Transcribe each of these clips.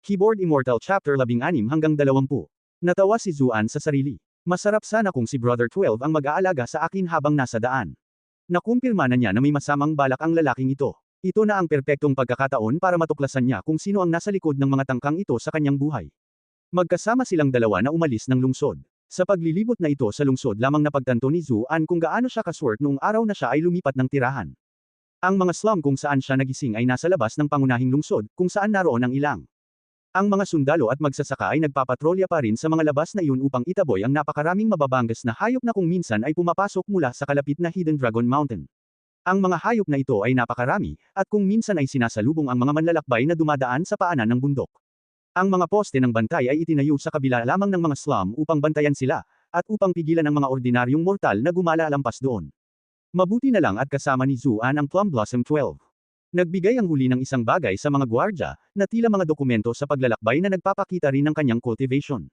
Keyboard Immortal Chapter 16 hanggang 20. Natawa si Zuan sa sarili. Masarap sana kung si Brother 12 ang mag-aalaga sa akin habang nasa daan. Nakumpirma na niya na may masamang balak ang lalaking ito. Ito na ang perpektong pagkakataon para matuklasan niya kung sino ang nasa likod ng mga tangkang ito sa kanyang buhay. Magkasama silang dalawa na umalis ng lungsod. Sa paglilibot na ito sa lungsod lamang napagtanto ni Zuan kung gaano siya kaswerte noong araw na siya ay lumipat ng tirahan. Ang mga slum kung saan siya nagising ay nasa labas ng pangunahing lungsod, kung saan naroon ang ilang. Ang mga sundalo at magsasaka ay nagpapatrolya pa rin sa mga labas na iyon upang itaboy ang napakaraming mababangas na hayop na kung minsan ay pumapasok mula sa kalapit na Hidden Dragon Mountain. Ang mga hayop na ito ay napakarami, at kung minsan ay sinasalubong ang mga manlalakbay na dumadaan sa paanan ng bundok. Ang mga poste ng bantay ay itinayo sa kabila lamang ng mga slum upang bantayan sila, at upang pigilan ang mga ordinaryong mortal na gumalalampas doon. Mabuti na lang at kasama ni Zuan ang Plum Blossom 12. Nagbigay ang huli ng isang bagay sa mga gwardya, na tila mga dokumento sa paglalakbay na nagpapakita rin ng kanyang cultivation.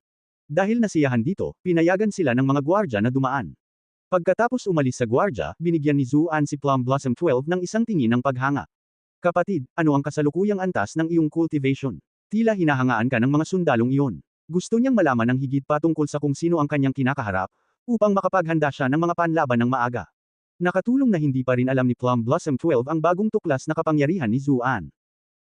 Dahil nasiyahan dito, pinayagan sila ng mga gwardya na dumaan. Pagkatapos umalis sa gwardya, binigyan ni Zuan si Plum Blossom 12 ng isang tingin ng paghanga. Kapatid, ano ang kasalukuyang antas ng iyong cultivation? Tila hinahangaan ka ng mga sundalong iyon. Gusto niyang malaman ng higit pa tungkol sa kung sino ang kanyang kinakaharap, upang makapaghanda siya ng mga panlaban ng maaga. Nakatulong na hindi pa rin alam ni Plum Blossom 12 ang bagong tuklas na kapangyarihan ni Zuan.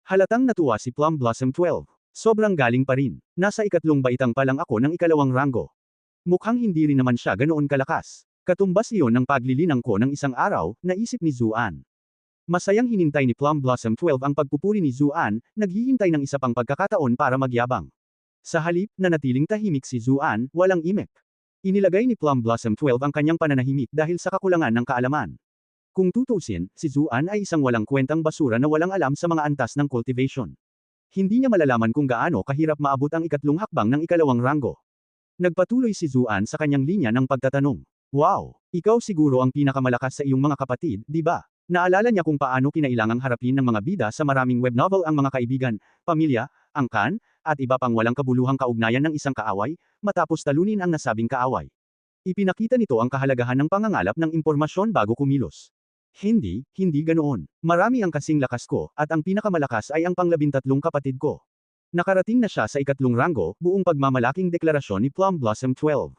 Halatang natuwa si Plum Blossom 12. Sobrang galing pa rin. Nasa ikatlong baitang pa lang ako ng ikalawang ranggo. Mukhang hindi rin naman siya ganoon kalakas. Katumbas iyon ng paglilinang ko ng isang araw, naisip ni Zuan. Masayang hinintay ni Plum Blossom 12 ang pagpupuri ni Zuan, naghihintay ng isa pang pagkakataon para magyabang. Sa halip, nanatiling tahimik si Zuan, walang imek. Inilagay ni Plum Blossom 12 ang kanyang pananahimik dahil sa kakulangan ng kaalaman. Kung tutusin, si Zuan ay isang walang kwentang basura na walang alam sa mga antas ng cultivation. Hindi niya malalaman kung gaano kahirap maabot ang ikatlong hakbang ng ikalawang ranggo. Nagpatuloy si Zuan sa kanyang linya ng pagtatanong. Wow! Ikaw siguro ang pinakamalakas sa iyong mga kapatid, di ba? Naalala niya kung paano kinailangang harapin ng mga bida sa maraming web novel ang mga kaibigan, pamilya, angkan, at iba pang walang kabuluhang kaugnayan ng isang kaaway, matapos talunin ang nasabing kaaway. Ipinakita nito ang kahalagahan ng pangangalap ng impormasyon bago kumilos. Hindi ganoon. Marami ang kasing lakas ko, at ang pinakamalakas ay ang pang-13 kapatid ko. Nakarating na siya sa ikatlong ranggo, buong pagmamalaking deklarasyon ni Plum Blossom 12.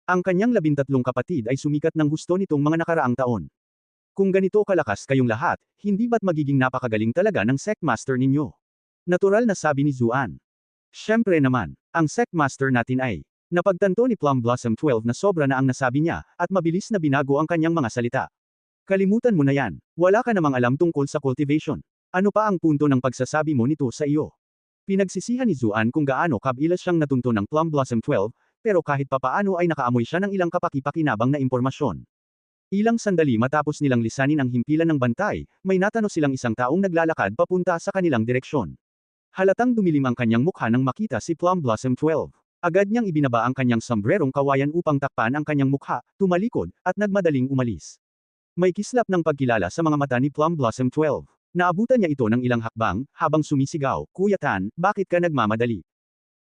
Ang kanyang 13 kapatid ay sumikat ng husto nitong mga nakaraang taon. Kung ganito kalakas kayong lahat, hindi ba't magiging napakagaling talaga ng Sectmaster ninyo? Natural na sabi ni Zuan. Siyempre naman, ang Sectmaster natin ay, napagtanto ni Plum Blossom 12 na sobra na ang nasabi niya, at mabilis na binago ang kanyang mga salita. Kalimutan mo na yan, wala ka namang alam tungkol sa cultivation. Ano pa ang punto ng pagsasabi mo nito sa iyo? Pinagsisihan ni Zuan kung gaano kabilas siyang natunto ng Plum Blossom 12, pero kahit papaano ay nakaamoy siya ng ilang kapaki-pakinabang na impormasyon. Ilang sandali matapos nilang lisanin ang himpilan ng bantay, may natano silang isang taong naglalakad papunta sa kanilang direksyon. Halatang dumilim ang kanyang mukha nang makita si Plum Blossom 12. Agad niyang ibinaba ang kanyang sombrerong kawayan upang takpan ang kanyang mukha, tumalikod, at nagmadaling umalis. May kislap ng pagkilala sa mga mata ni Plum Blossom 12. Naabutan niya ito ng ilang hakbang, habang sumisigaw, Kuya Tan, bakit ka nagmamadali?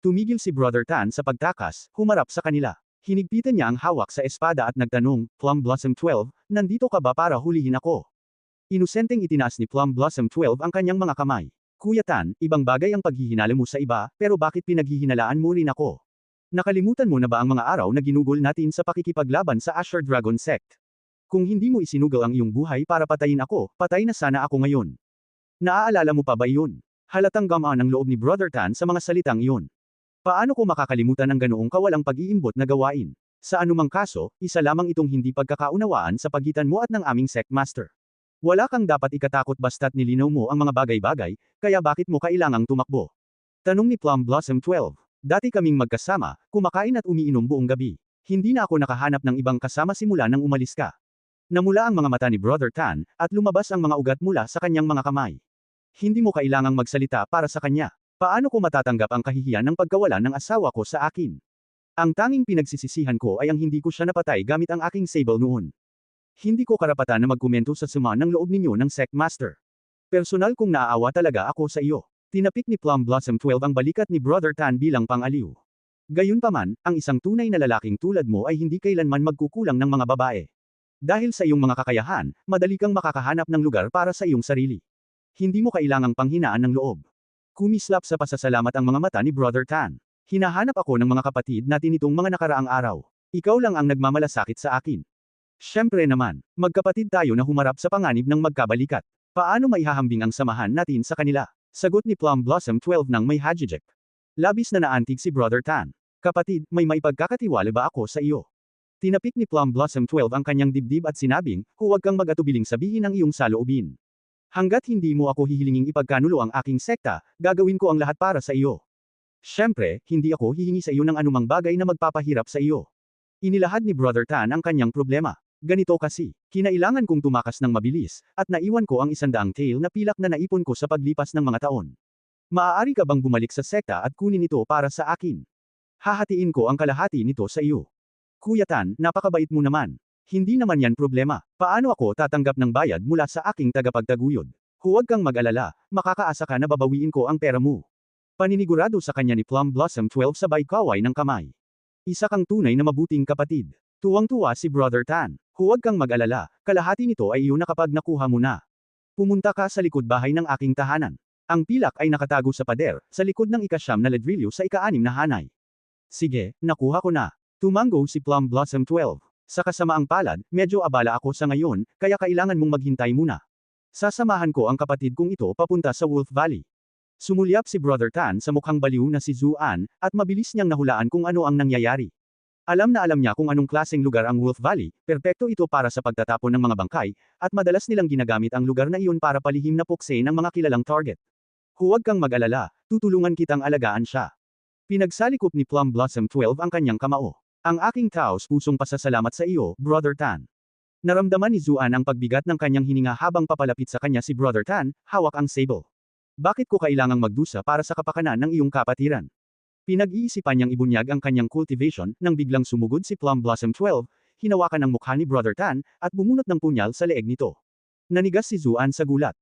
Tumigil si Brother Tan sa pagtakas, humarap sa kanila. Hinigpitan niya ang hawak sa espada at nagtanong, Plum Blossom 12, nandito ka ba para hulihin ako? Inosenteng itinaas ni Plum Blossom 12 ang kanyang mga kamay. Kuya Tan, ibang bagay ang paghihinala mo sa iba, pero bakit pinaghihinalaan mo rin ako? Nakalimutan mo na ba ang mga araw na ginugol natin sa pakikipaglaban sa Asher Dragon Sect? Kung hindi mo isinugal ang iyong buhay para patayin ako, patay na sana ako ngayon. Naaalala mo pa ba iyon? Halatang gamaan ang loob ni Brother Tan sa mga salitang iyon. Paano ko makakalimutan ang ganoong kawalang pag-iimbot na gawain? Sa anumang kaso, isa lamang itong hindi pagkakaunawaan sa pagitan mo at ng aming Sectmaster. Wala kang dapat ikatakot basta't nilinaw mo ang mga bagay-bagay, kaya bakit mo kailangang tumakbo? Tanong ni Plum Blossom 12. Dati kaming magkasama, kumakain at umiinom buong gabi. Hindi na ako nakahanap ng ibang kasama simula nang umalis ka. Namula ang mga mata ni Brother Tan, at lumabas ang mga ugat mula sa kanyang mga kamay. Hindi mo kailangang magsalita para sa kanya. Paano ko matatanggap ang kahihiyan ng pagkawala ng asawa ko sa akin? Ang tanging pinagsisisihan ko ay ang hindi ko siya napatay gamit ang aking sable noon. Hindi ko karapatan na magkomento sa sama ng loob ninyo ng Sectmaster. Personal kung naaawa talaga ako sa iyo. Tinapik ni Plum Blossom 12 ang balikat ni Brother Tan bilang pang-aliw. Gayunpaman, ang isang tunay na lalaking tulad mo ay hindi kailanman magkukulang ng mga babae. Dahil sa iyong mga kakayahan, madali kang makakahanap ng lugar para sa iyong sarili. Hindi mo kailangang panghinaan ng loob. Kumislap sa pasasalamat ang mga mata ni Brother Tan. Hinahanap ako ng mga kapatid natin nitong mga nakaraang araw. Ikaw lang ang nagmamalasakit sa akin. Siyempre naman, magkapatid tayo na humarap sa panganib ng magkabalikat. Paano maihahambing ang samahan natin sa kanila? Sagot ni Plum Blossom 12 nang may hajijek. Labis na naantig si Brother Tan. Kapatid, may maipagkakatiwala ba ako sa iyo? Tinapik ni Plum Blossom 12 ang kanyang dibdib at sinabing, huwag kang mag-atubiling sabihin ang iyong saloobin. Hanggat hindi mo ako hihilinging ipagkanulo ang aking sekta, gagawin ko ang lahat para sa iyo. Siyempre, hindi ako hihingi sa iyo ng anumang bagay na magpapahirap sa iyo. Inilahad ni Brother Tan ang kanyang problema. Ganito kasi, kinailangan kong tumakas ng mabilis, at naiwan ko ang 100 tail na pilak na naipon ko sa paglipas ng mga taon. Maaari ka bang bumalik sa sekta at kunin ito para sa akin? Hahatiin ko ang kalahati nito sa iyo. Kuya Tan, napakabait mo naman. Hindi naman yan problema. Paano ako tatanggap ng bayad mula sa aking tagapagtaguyod? Huwag kang mag-alala, makakaasa ka na babawiin ko ang pera mo. Paninigurado sa kanya ni Plum Blossom 12 sabay kaway ng kamay. Isa kang tunay na mabuting kapatid. Tuwang-tuwa si Brother Tan. Huwag kang mag-alala, kalahati nito ay iyo na kapag nakuha mo na. Pumunta ka sa likod bahay ng aking tahanan. Ang pilak ay nakatago sa pader, sa likod ng ika-9 na ledrilyo sa ika-6 na hanay. Sige, nakuha ko na. Tumango si Plum Blossom 12. Sa kasamaang palad, medyo abala ako sa ngayon, kaya kailangan mong maghintay muna. Sasamahan ko ang kapatid kong ito papunta sa Wolf Valley. Sumulyap si Brother Tan sa mukhang baliw na si Zuan, at mabilis niyang nahulaan kung ano ang nangyayari. Alam na alam niya kung anong klaseng lugar ang Wolf Valley, perpekto ito para sa pagtatapon ng mga bangkay, at madalas nilang ginagamit ang lugar na iyon para palihim na pukse ng mga kilalang target. Huwag kang mag-alala, tutulungan kitang alagaan siya. Pinagsalikop ni Plum Blossom 12 ang kanyang kamao. Ang aking taos pusong pasasalamat sa iyo, Brother Tan. Naramdaman ni Zuan ang pagbigat ng kanyang hininga habang papalapit sa kanya si Brother Tan, hawak ang sable. Bakit ko kailangang magdusa para sa kapakanan ng iyong kapatiran? Pinag-iisipan niyang ibunyag ang kanyang cultivation, nang biglang sumugod si Plum Blossom 12, hinawakan ang mukha ni Brother Tan, at bumunot ng punyal sa leeg nito. Nanigas si Zuan sa gulat.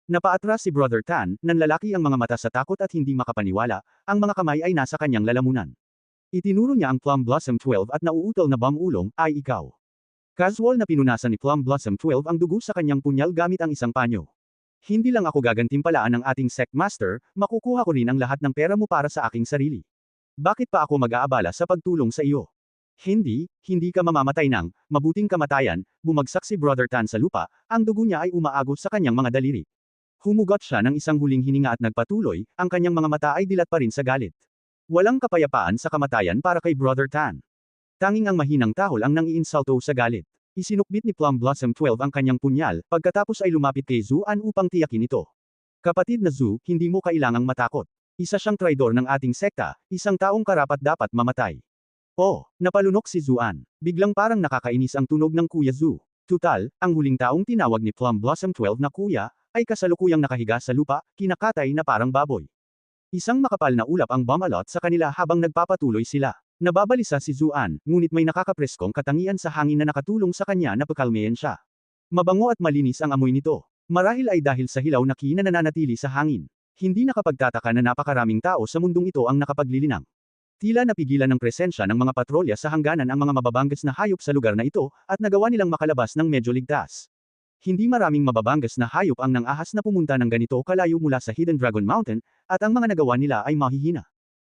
Napaatras si Brother Tan, nanlalaki ang mga mata sa takot at hindi makapaniwala, ang mga kamay ay nasa kanyang lalamunan. Itinuro niya ang Plum Blossom 12 at nauutal na bam-ulong, ay ikaw. Casual na pinunasan ni Plum Blossom 12 ang dugo sa kanyang punyal gamit ang isang panyo. Hindi lang ako gagantimpalaan ng ating sect master, makukuha ko rin ang lahat ng pera mo para sa aking sarili. Bakit pa ako mag-aabala sa pagtulong sa iyo? Hindi ka mamamatay ng mabuting kamatayan, bumagsak si Brother Tan sa lupa, ang dugo niya ay umaagos sa kanyang mga daliri. Humugot siya ng isang huling hininga at nagpatuloy, ang kanyang mga mata ay dilat pa rin sa galit. Walang kapayapaan sa kamatayan para kay Brother Tan. Tanging ang mahinang tahol ang nang-iinsulto sa galit. Isinukbit ni Plum Blossom 12 ang kanyang punyal, pagkatapos ay lumapit kay Zuan upang tiyakin ito. Kapatid na Zu, hindi mo kailangang matakot. Isa siyang traidor ng ating sekta, isang taong karapat-dapat mamatay. Oh, napalunok si Zuan. Biglang parang nakakainis ang tunog ng Kuya Zu. Tutal, ang huling taong tinawag ni Plum Blossom 12 na kuya, ay kasalukuyang nakahiga sa lupa, kinakatay na parang baboy. Isang makapal na ulap ang bumalot sa kanila habang nagpapatuloy sila. Nababalisa si Zuan, ngunit may nakakapreskong katangian sa hangin na nakatulong sa kanya na pakalmayan siya. Mabango at malinis ang amoy nito. Marahil ay dahil sa hilaw na ki na nananatili sa hangin. Hindi nakapagtataka na napakaraming tao sa mundong ito ang nakapaglilinang. Tila napigilan ng presensya ng mga patrolya sa hangganan ang mga mababanggas na hayop sa lugar na ito, at nagawa nilang makalabas ng medyo ligtas. Hindi maraming mababanggas na hayop ang nang-ahas na pumunta ng ganito kalayo mula sa Hidden Dragon Mountain, at ang mga nagawa nila ay mahihina.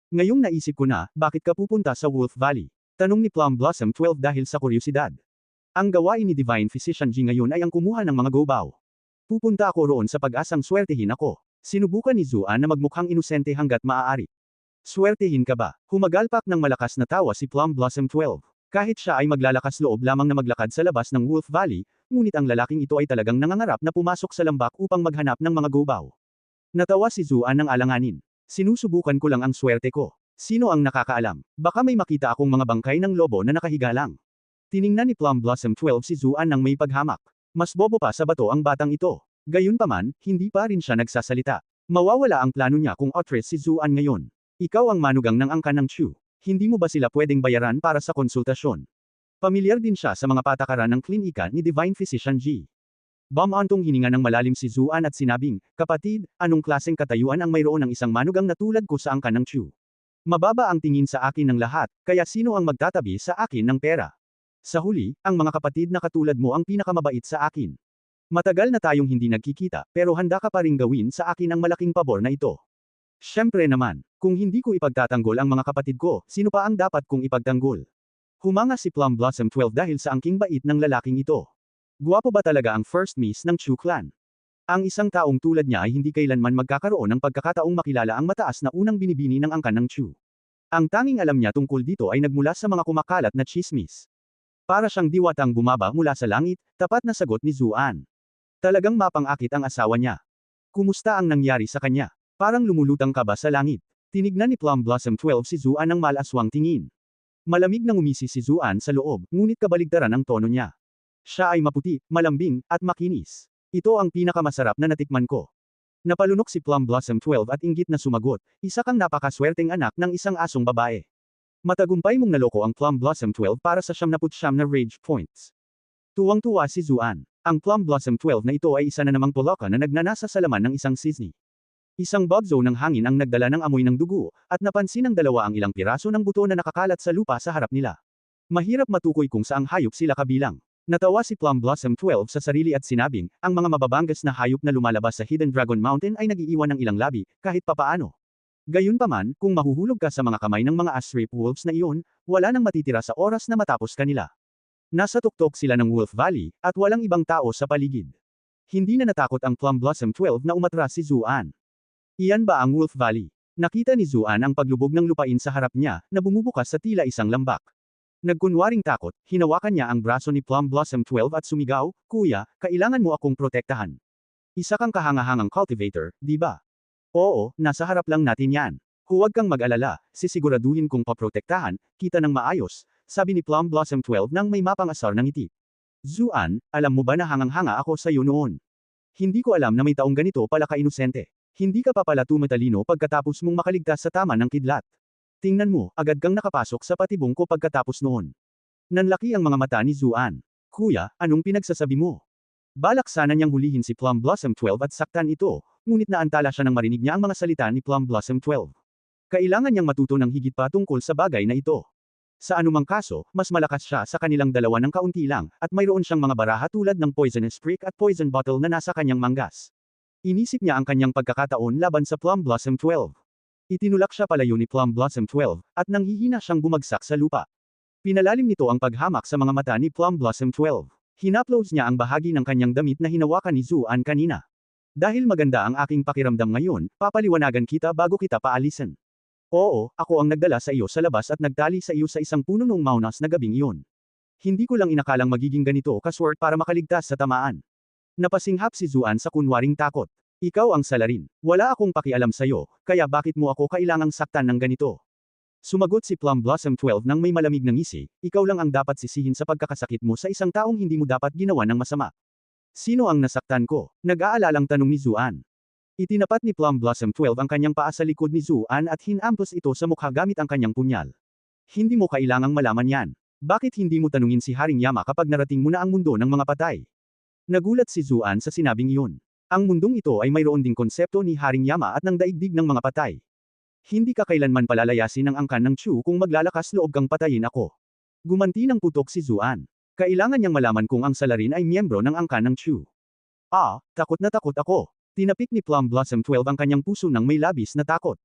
Ngayong naisip ko na, bakit ka pupunta sa Wolf Valley? Tanong ni Plum Blossom 12 dahil sa kuryosidad. Ang gawain ni Divine Physician G ngayon ay ang kumuha ng mga gobaw. Pupunta ako roon sa pag-asang swertehin ako. Sinubukan ni Zuan na magmukhang inosente hanggat maaari. Swertehin ka ba? Humagalpak ng malakas na tawa si Plum Blossom 12. Kahit siya ay maglalakas loob lamang na maglakad sa labas ng Wolf Valley, ngunit ang lalaking ito ay talagang nangangarap na pumasok sa lambak upang maghanap ng mga gobaw. Natawa si Zuan ng alanganin. Sinusubukan ko lang ang swerte ko. Sino ang nakakaalam? Baka may makita akong mga bangkay ng lobo na nakahiga lang. Tiningnan ni Plum Blossom 12 si Zuan ng may paghamak. Mas bobo pa sa bato ang batang ito. Gayunpaman, hindi pa rin siya nagsasalita. Mawawala ang plano niya kung outrest si Zuan ngayon. Ikaw ang manugang ng angkan ng Chu. Hindi mo ba sila pwedeng bayaran para sa konsultasyon? Pamilyar din siya sa mga patakaran ng klinika ni Divine Physician G. Bumantong hininga ng malalim si Zuan at sinabing, kapatid, anong klaseng katayuan ang mayroon ng isang manugang na tulad ko sa angkan ng Chu? Mababa ang tingin sa akin ng lahat, kaya sino ang magtatabi sa akin ng pera? Sa huli, ang mga kapatid na katulad mo ang pinakamabait sa akin. Matagal na tayong hindi nagkikita, pero handa ka pa ring gawin sa akin ang malaking pabor na ito. Siyempre naman, kung hindi ko ipagtatanggol ang mga kapatid ko, sino pa ang dapat kong ipagtanggol? Humanga si Plum Blossom 12 dahil sa angking bait ng lalaking ito. Guwapo ba talaga ang first miss ng Chu clan? Ang isang taong tulad niya ay hindi kailanman magkakaroon ng pagkakataong makilala ang mataas na unang binibini ng angkan ng Chu. Ang tanging alam niya tungkol dito ay nagmula sa mga kumakalat na chismis. Para siyang diwatang bumaba mula sa langit, tapat na sagot ni Zuan. Talagang mapang-akit ang asawa niya. Kumusta ang nangyari sa kanya? Parang lumulutang ka ba sa langit? Tinignan ni Plum Blossom 12 si Zuan ng malaswang tingin. Malamig nang umisi si Zuan sa loob, ngunit kabaligtaran ang tono niya. Siya ay maputi, malambing, at makinis. Ito ang pinakamasarap na natikman ko. Napalunok si Plum Blossom 12 at inggit na sumagot, isa kang napakaswerteng anak ng isang asong babae. Matagumpay mong naloko ang Plum Blossom 12 para sa 79 na rage points. Tuwang-tuwa si Zuan. Ang Plum Blossom 12 na ito ay isa na namang poloka na nagnanasa sa laman ng isang sisni. Isang bugzo ng hangin ang nagdala ng amoy ng dugo, at napansin ng dalawa ang ilang piraso ng buto na nakakalat sa lupa sa harap nila. Mahirap matukoy kung saang hayop sila kabilang. Natawa si Plum Blossom 12 sa sarili at sinabing, ang mga mababangas na hayop na lumalabas sa Hidden Dragon Mountain ay nag-iiwan ng ilang labi, kahit papaano. Gayunpaman, kung mahuhulog ka sa mga kamay ng mga Asrape Wolves na iyon, wala nang matitira sa oras na matapos kanila. Nasa tuktok sila ng Wolf Valley, at walang ibang tao sa paligid. Hindi na natakot ang Plum Blossom 12 na umatras si Zuan. Iyan ba ang Wolf Valley? Nakita ni Zuan ang paglubog ng lupain sa harap niya, na bumubukas sa tila isang lambak. Nagkunwaring takot, hinawakan niya ang braso ni Plum Blossom 12 at sumigaw, Kuya, kailangan mo akong protektahan. Isa kang kahangahangang cultivator, di ba? Oo, nasa harap lang natin yan. Huwag kang mag-alala, sisiguraduhin kong paprotektahan, kita ng maayos, sabi ni Plum Blossom 12 nang may mapangasar ng ngiti. Zuan, alam mo ba na hangang-hanga ako sa iyo noon? Hindi ko alam na may taong ganito pala ka-inosente. Hindi ka pa pala tumatalino pagkatapos mong makaligtas sa tama ng kidlat. Tingnan mo, agad kang nakapasok sa patibong ko pagkatapos noon. Nanlaki ang mga mata ni Zuan. Kuya, anong pinagsasabi mo? Balak sana niyang hulihin si Plum Blossom 12 at saktan ito, ngunit naantala siya nang marinig niya ang mga salita ni Plum Blossom 12. Kailangan niyang matuto ng higit pa tungkol sa bagay na ito. Sa anumang kaso, mas malakas siya sa kanilang dalawa ng kaunti lang, at mayroon siyang mga baraha tulad ng Poisonous Prick at Poison Bottle na nasa kanyang manggas. Inisip niya ang kanyang pagkakataon laban sa Plum Blossom 12. Itinulak siya palayo ni Plum Blossom 12, at nanghihina siyang bumagsak sa lupa. Pinalalim nito ang paghamak sa mga mata ni Plum Blossom 12. Hinaploads niya ang bahagi ng kanyang damit na hinawakan ni Zuan kanina. Dahil maganda ang aking pakiramdam ngayon, papaliwanagan kita bago kita paalisin. Oo, ako ang nagdala sa iyo sa labas at nagtali sa iyo sa isang puno noong Maunas na gabing iyon. Hindi ko lang inakalang magiging ganito kaswert para makaligtas sa tamaan. Napasinghap si Zuan sa kunwaring takot. Ikaw ang salarin. Wala akong pakialam sa iyo, kaya bakit mo ako kailangang saktan ng ganito? Sumagot si Plum Blossom 12 nang may malamig na ngisi, ikaw lang ang dapat sisihin sa pagkakasakit mo sa isang taong hindi mo dapat ginawa ng masama. Sino ang nasaktan ko? Nag-aalalang tanong ni Zuan. Itinapat ni Plum Blossom 12 ang kanyang paa sa likod ni Zuan at hinampos ito sa mukha gamit ang kanyang punyal. Hindi mo kailangang malaman yan. Bakit hindi mo tanungin si Haring Yama kapag narating mo na ang mundo ng mga patay? Nagulat si Zuan sa sinabing iyon. Ang mundong ito ay mayroon ding konsepto ni Haring Yama at ng daigdig ng mga patay. Hindi ka kailanman palalayasin ng angkan ng Chu kung maglalakas loob kang patayin ako. Gumanti ng putok si Zuan. Kailangan niyang malaman kung ang salarin ay miyembro ng angkan ng Chu. Takot na takot ako. Tinapik ni Plum Blossom 12 ang kanyang puso ng may labis na takot.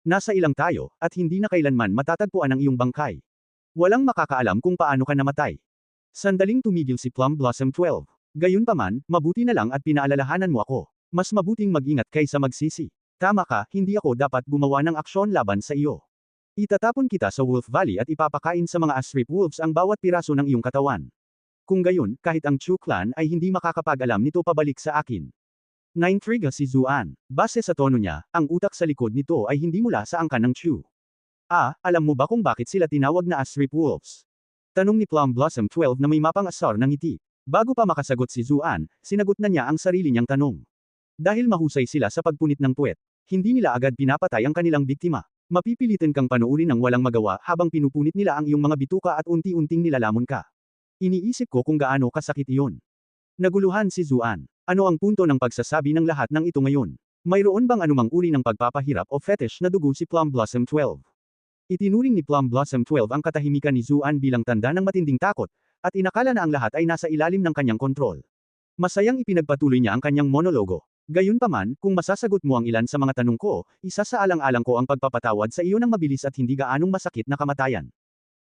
Nasa ilang tayo, at hindi na kailanman matatagpuan ang iyong bangkay. Walang makakaalam kung paano ka namatay. Sandaling tumigil si Plum Blossom 12. Gayunpaman, mabuti na lang at pinaalalahanan mo ako. Mas mabuting mag-ingat kaysa magsisi. Tama ka, hindi ako dapat gumawa ng aksyon laban sa iyo. Itatapon kita sa Wolf Valley at ipapakain sa mga Asrape Wolves ang bawat piraso ng iyong katawan. Kung gayon, kahit ang Chu clan ay hindi makakapag-alam nito pabalik sa akin. Naintriga si Zuan. Base sa tono niya, ang utak sa likod nito ay hindi mula sa angkan ng Chu. Alam mo ba kung bakit sila tinawag na Asrape Wolves? Tanong ni Plum Blossom 12 na may mapangasar ng ngiti. Bago pa makasagot si Zuan, sinagot na niya ang sarili niyang tanong. Dahil mahusay sila sa pagpunit ng puwet, hindi nila agad pinapatay ang kanilang biktima. Mapipilitan kang panuurin ng walang magawa habang pinupunit nila ang iyong mga bituka at unti-unting nilalamon ka. Iniisip ko kung gaano kasakit iyon. Naguluhan si Zuan. Ano ang punto ng pagsasabi ng lahat ng ito ngayon? Mayroon bang anumang uri ng pagpapahirap o fetish na dugo si Plum Blossom 12? Itinuring ni Plum Blossom 12 ang katahimikan ni Zuan bilang tanda ng matinding takot, at inakala na ang lahat ay nasa ilalim ng kanyang kontrol. Masayang ipinagpatuloy niya ang kanyang monologo. Gayunpaman, kung masasagot mo ang ilan sa mga tanong ko, isa sa alang-alang ko ang pagpapatawad sa iyo ng mabilis at hindi gaanong masakit na kamatayan.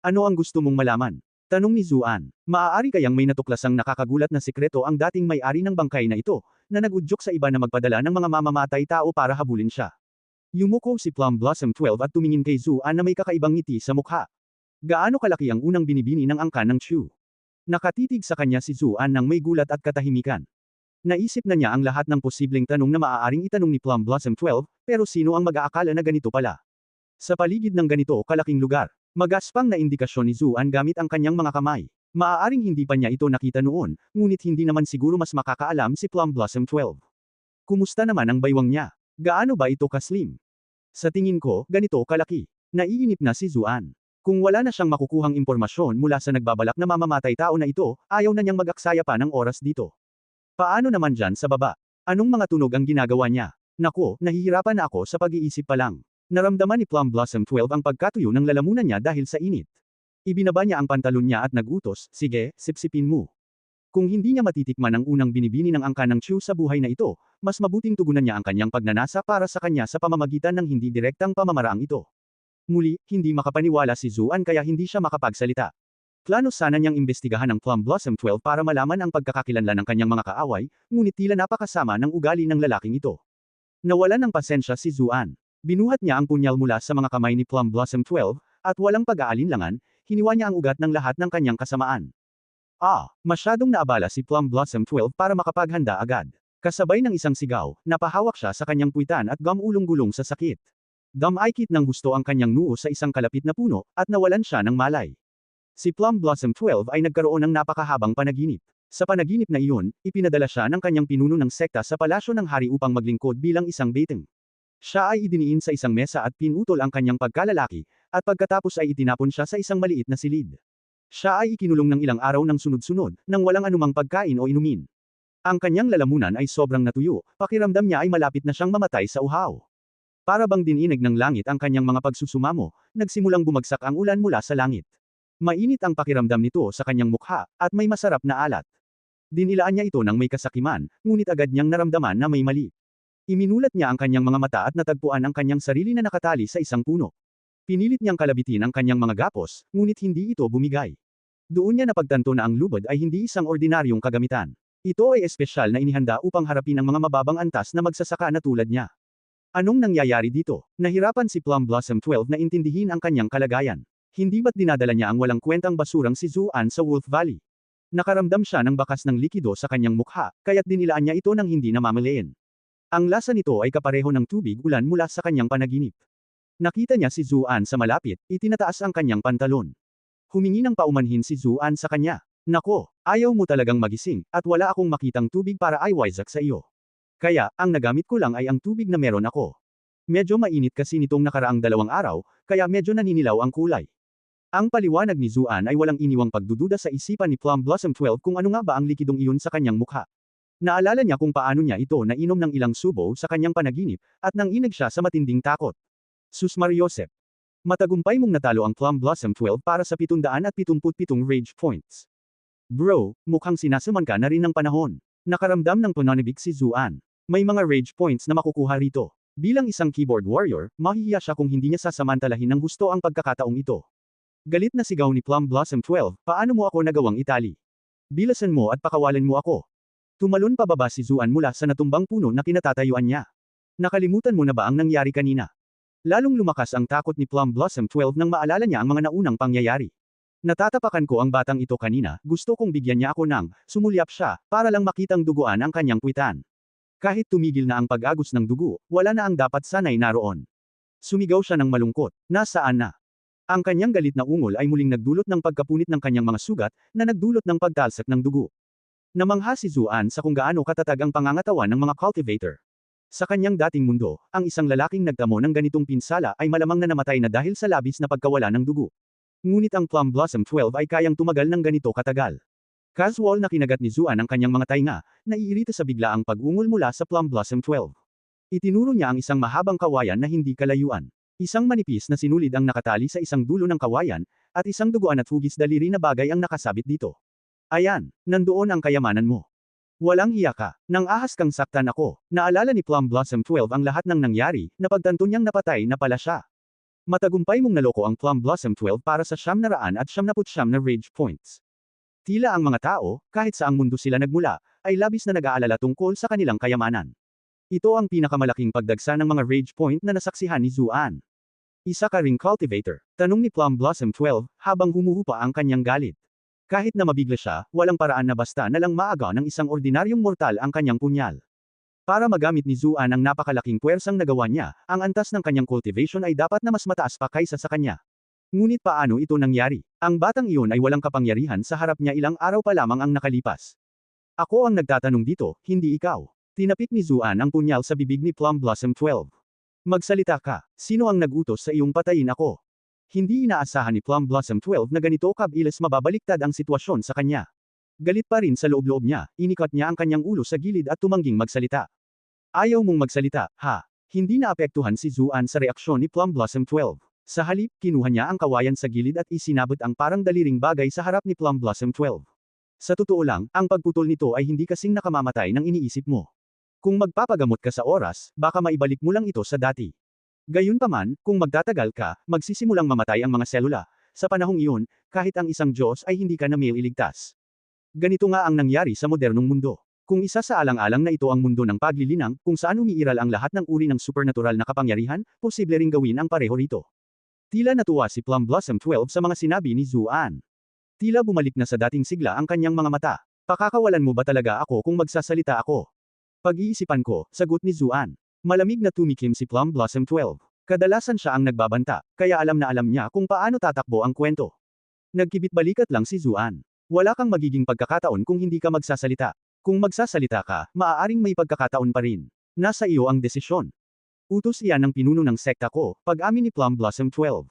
Ano ang gusto mong malaman? Tanong ni Zuan. Maaari kayang may natuklasang nakakagulat na sikreto ang dating may-ari ng bangkay na ito, na nagudyok sa iba na magpadala ng mga mamamatay tao para habulin siya. Yumuko si Plum Blossom 12 at tumingin kay Zuan na may kakaibang ngiti sa mukha. Gaano kalaki ang unang binibini ng angkan ng Chu? Nakatitig sa kanya si Zuan nang may gulat at katahimikan. Naisip na niya ang lahat ng posibleng tanong na maaaring itanong ni Plum Blossom 12, pero sino ang mag-aakala na ganito pala? Sa paligid ng ganito kalaking lugar, magaspang na indikasyon ni Zuan gamit ang kanyang mga kamay. Maaaring hindi pa niya ito nakita noon, ngunit hindi naman siguro mas makakaalam si Plum Blossom 12. Kumusta naman ang baywang niya? Gaano ba ito kaslim? Sa tingin ko, ganito kalaki. Naiinip na si Zuan. Kung wala na siyang makukuhang impormasyon mula sa nagbabalak na mamamatay tao na ito, ayaw na niyang mag-aksaya pa ng oras dito. Paano naman dyan sa baba? Anong mga tunog ang ginagawa niya? Nako, nahihirapan na ako sa pag-iisip pa lang. Naramdaman ni Plum Blossom 12 ang pagkatuyo ng lalamunan niya dahil sa init. Ibinaba niya ang pantalon niya at nagutos, sige, sipsipin mo. Kung hindi niya matitikman ang unang binibini ng angkan ng Chu sa buhay na ito, mas mabuting tugunan niya ang kanyang pagnanasa para sa kanya sa pamamagitan ng hindi direktang pamamaraang ito. Muli, hindi makapaniwala si Zuan kaya hindi siya makapagsalita. Plano sana niyang imbestigahan ang Plum Blossom 12 para malaman ang pagkakakilanlan ng kanyang mga kaaway, ngunit tila napakasama ng ugali ng lalaking ito. Nawalan ng pasensya si Zuan. Binuhat niya ang punyal mula sa mga kamay ni Plum Blossom 12, at walang pag-aalinlangan, hiniwa niya ang ugat ng lahat ng kanyang kasamaan. Masyadong naabala si Plum Blossom 12 para makapaghanda agad. Kasabay ng isang sigaw, napahawak siya sa kanyang puwitan at gumulong-gulong sa sakit. Damaykit ng gusto ang kanyang noo sa isang kalapit na puno, at nawalan siya ng malay. Si Plum Blossom 12 ay nagkaroon ng napakahabang panaginip. Sa panaginip na iyon, ipinadala siya ng kanyang pinuno ng sekta sa palasyo ng hari upang maglingkod bilang isang beteng. Siya ay idiniin sa isang mesa at pinutol ang kanyang pagkalalaki, at pagkatapos ay itinapon siya sa isang maliit na silid. Siya ay ikinulong ng ilang araw ng sunod-sunod, nang walang anumang pagkain o inumin. Ang kanyang lalamunan ay sobrang natuyo, pakiramdam niya ay malapit na siyang mamatay sa uhaw. Para bang dininig ng langit ang kanyang mga pagsusumamo, nagsimulang bumagsak ang ulan mula sa langit. Mainit ang pakiramdam nito sa kanyang mukha, at may masarap na alat. Dinilaan niya ito ng may kasakiman, ngunit agad niyang naramdaman na may mali. Iminulat niya ang kanyang mga mata at natagpuan ang kanyang sarili na nakatali sa isang puno. Pinilit niyang kalabitin ang kanyang mga gapos, ngunit hindi ito bumigay. Doon niya napagtanto na ang lubad ay hindi isang ordinaryong kagamitan. Ito ay espesyal na inihanda upang harapin ang mga mababang antas na magsasaka na tulad niya. Anong nangyayari dito? Nahirapan si Plum Blossom 12 na intindihin ang kanyang kalagayan. Hindi ba't dinadala niya ang walang kwentang basurang si Zuan sa Wolf Valley? Nakaramdam siya ng bakas ng likido sa kanyang mukha, kaya't dinilaan niya ito ng hindi namamalayan. Ang lasa nito ay kapareho ng tubig ulan mula sa kanyang panaginip. Nakita niya si Zuan sa malapit, itinataas ang kanyang pantalon. Humingi ng paumanhin si Zuan sa kanya. Nako, ayaw mo talagang magising, at wala akong makitang tubig para iwaisak sa iyo. Kaya, ang nagamit ko lang ay ang tubig na meron ako. Medyo mainit kasi nitong nakaraang 2 araw, kaya medyo naninilaw ang kulay. Ang paliwanag ni Zuan ay walang iniwang pagdududa sa isipan ni Plum Blossom 12 kung ano nga ba ang likidong iyon sa kanyang mukha. Naalala niya kung paano niya ito nainom ng ilang subo sa kanyang panaginip, at nanginig siya sa matinding takot. Sus Mariosep. Matagumpay mong natalo ang Plum Blossom 12 para sa 777 rage points. Bro, mukhang sinasuman ka na rin ng panahon. Nakaramdam ng pananibik si Zuan. May mga rage points na makukuha rito. Bilang isang keyboard warrior, mahihiya siya kung hindi niya sasamantalahin ng gusto ang pagkakataong ito. Galit na sigaw ni Plum Blossom 12, paano mo ako nagawang itali? Bilasan mo at pakawalan mo ako. Tumalon pababa si Zuan mula sa natumbang puno na kinatatayuan niya. Nakalimutan mo na ba ang nangyari kanina? Lalong lumakas ang takot ni Plum Blossom 12 nang maalala niya ang mga naunang pangyayari. Natatapakan ko ang batang ito kanina, gusto kong bigyan niya ako ng, sumulyap siya, para lang makitang duguan ang kanyang puwitan. Kahit tumigil na ang pag-agos ng dugo, wala na ang dapat sanay naroon. Sumigaw siya ng malungkot, nasaan na? Ang kanyang galit na ungol ay muling nagdulot ng pagkapunit ng kanyang mga sugat, na nagdulot ng pagtalsak ng dugo. Namangha si Zuan sa kung gaano katatag ang pangangatawan ng mga cultivator. Sa kanyang dating mundo, ang isang lalaking nagtamo ng ganitong pinsala ay malamang na namatay na dahil sa labis na pagkawala ng dugo. Ngunit ang Plum Blossom 12 ay kayang tumagal ng ganito katagal. Casual na kinagat ni Zuan ang kanyang mga tainga, naiirita sa biglaang pag-ungol mula sa Plum Blossom 12. Itinuro niya ang isang mahabang kawayan na hindi kalayuan. Isang manipis na sinulid ang nakatali sa isang dulo ng kawayan, at isang duguan at hugis daliri na bagay ang nakasabit dito. Ayan, nandoon ang kayamanan mo. Walang hiya ka. Nang ahas kang saktan ako. Naalala ni Plum Blossom 12 ang lahat ng nangyari, napagtanto niyang napatay na pala siya. Matagumpay mong naloko ang Plum Blossom 12 para sa 999 na rage points. Tila ang mga tao, kahit saang mundo sila nagmula, ay labis na nag-aalala tungkol sa kanilang kayamanan. Ito ang pinakamalaking pagdagsa ng mga rage point na nasaksihan ni Zuan. Isa ka ring cultivator, tanong ni Plum Blossom 12, habang humuhupa ang kanyang galit. Kahit na mabigla siya, walang paraan na basta na lang maaga ng isang ordinaryong mortal ang kanyang punyal. Para magamit ni Zuan ang napakalaking puwersang nagawa niya, ang antas ng kanyang cultivation ay dapat na mas mataas pa kaysa sa kanya. Ngunit paano ito nangyari? Ang batang iyon ay walang kapangyarihan sa harap niya, ilang araw pa lamang ang nakalipas. Ako ang nagtatanong dito, hindi ikaw. Tinapik ni Zuan ang punyal sa bibig ni Plum Blossom 12. Magsalita ka, sino ang nag-utos sa iyong patayin ako? Hindi inaasahan ni Plum Blossom 12 na ganito kabilis mababaliktad ang sitwasyon sa kanya. Galit pa rin sa loob-loob niya, inikat niya ang kanyang ulo sa gilid at tumangging magsalita. Ayaw mong magsalita, ha? Hindi naapektuhan si Zuan sa reaksyon ni Plum Blossom 12. Sa halip, kinuha niya ang kawayan sa gilid at isinabot ang parang daliring bagay sa harap ni Plum Blossom 12. Sa totoo lang, ang pagputol nito ay hindi kasing nakamamatay ng iniisip mo. Kung magpapagamot ka sa oras, baka maibalik mo lang ito sa dati. Gayunpaman, kung magtatagal ka, magsisimulang mamatay ang mga selula. Sa panahong iyon, kahit ang isang Diyos ay hindi ka na mailigtas. Ganito nga ang nangyari sa modernong mundo. Kung isa sa alang-alang na ito ang mundo ng paglilinang, kung saan umiiral ang lahat ng uri ng supernatural na kapangyarihan, posible ring gawin ang pareho rito. Tila natuwa si Plum Blossom 12 sa mga sinabi ni Zuan. Tila bumalik na sa dating sigla ang kanyang mga mata. Pakakawalan mo ba talaga ako kung magsasalita ako? Pag-iisipan ko, sagot ni Zuan. Malamig na tumikim si Plum Blossom 12. Kadalasan siya ang nagbabanta, kaya alam na alam niya kung paano tatakbo ang kwento. Nagkibit-balikat lang si Zuan. Wala kang magiging pagkakataon kung hindi ka magsasalita. Kung magsasalita ka, maaaring may pagkakataon pa rin. Nasa iyo ang desisyon. Utos iyan ng pinuno ng sekta ko, pag-amin ni Plum Blossom 12.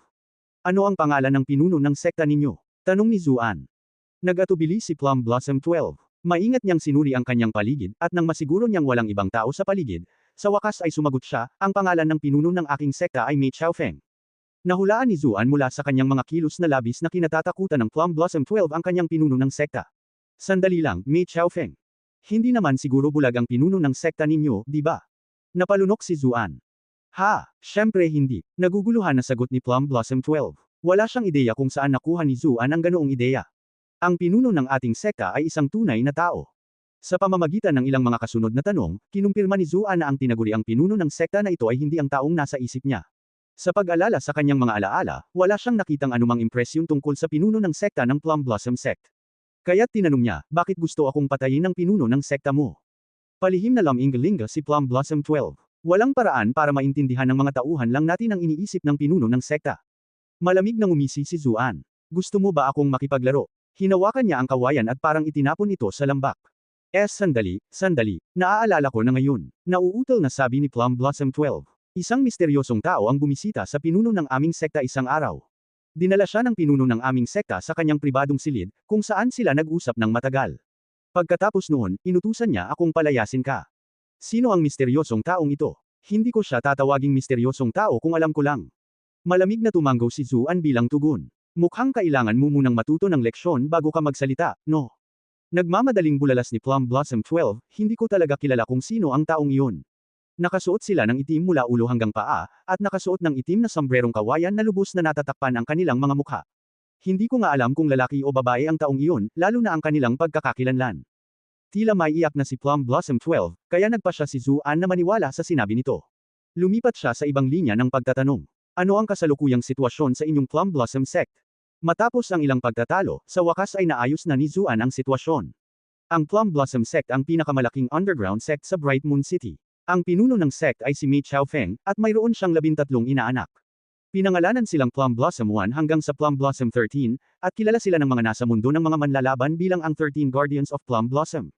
Ano ang pangalan ng pinuno ng sekta ninyo? Tanong ni Zuan. Nag-atubili si Plum Blossom 12. Maingat niyang sinuri ang kanyang paligid, at nang masiguro niyang walang ibang tao sa paligid, sa wakas ay sumagot siya, ang pangalan ng pinuno ng aking sekta ay Mei Xiaofeng. Nahulaan ni Zuan mula sa kanyang mga kilos na labis na kinatatakutan ng Plum Blossom 12 ang kanyang pinuno ng sekta. Sandali lang, Mei Xiaofeng. Hindi naman siguro bulag ang pinuno ng sekta ninyo, di ba? Napalunok si Zuan. Ha, syempre hindi. Naguguluhan na sagot ni Plum Blossom 12. Wala siyang ideya kung saan nakuha ni Zuan ang ganoong ideya. Ang pinuno ng ating sekta ay isang tunay na tao. Sa pamamagitan ng ilang mga kasunod na tanong, kinumpirma ni Zuan na ang tinaguri ang pinuno ng sekta na ito ay hindi ang taong nasa isip niya. Sa pag-alala sa kanyang mga alaala, wala siyang nakitang anumang impresyon tungkol sa pinuno ng sekta ng Plum Blossom Sect. Kaya't tinanong niya, bakit gusto akong patayin ng pinuno ng sekta mo? Palihim na laming-galinga si Plum Blossom 12. Walang paraan para maintindihan ng mga tauhan lang natin ang iniisip ng pinuno ng sekta. Malamig na ngumisi si Zuan. Gusto mo ba akong makipaglaro? Hinawakan niya ang kawayan at parang itinapon ito sa lambak. Sandali, sandali, naaalala ko na ngayon. Nauutol na sabi ni Plum Blossom 12. Isang misteryosong tao ang bumisita sa pinuno ng aming sekta isang araw. Dinala siya ng pinuno ng aming sekta sa kanyang pribadong silid, kung saan sila nag-usap ng matagal. Pagkatapos noon, inutusan niya akong palayasin ka. Sino ang misteryosong taong ito? Hindi ko siya tatawaging misteryosong tao kung alam ko lang. Malamig na tumanggaw si Zuan bilang tugon. Mukhang kailangan mo munang matuto ng leksyon bago ka magsalita, no? Nagmamadaling bulalas ni Plum Blossom 12, hindi ko talaga kilala kung sino ang taong iyon. Nakasuot sila ng itim mula ulo hanggang paa, at nakasuot ng itim na sombrerong kawayan na lubos na natatakpan ang kanilang mga mukha. Hindi ko nga alam kung lalaki o babae ang taong iyon, lalo na ang kanilang pagkakakilanlan. Tila may iyak na si Plum Blossom 12, kaya nagpa siya si Zuan na maniwala sa sinabi nito. Lumipat siya sa ibang linya ng pagtatanong. Ano ang kasalukuyang sitwasyon sa inyong Plum Blossom Sect? Matapos ang ilang pagtatalo, sa wakas ay naayos na ni Zuan ang sitwasyon. Ang Plum Blossom Sect ang pinakamalaking underground sect sa Bright Moon City. Ang pinuno ng sect ay si Mei Xiaofeng, at mayroon siyang 13 inaanak. Pinangalanan silang Plum Blossom 1 hanggang sa Plum Blossom 13, at kilala sila ng mga nasa mundo ng mga manlalaban bilang ang 13 Guardians of Plum Blossom.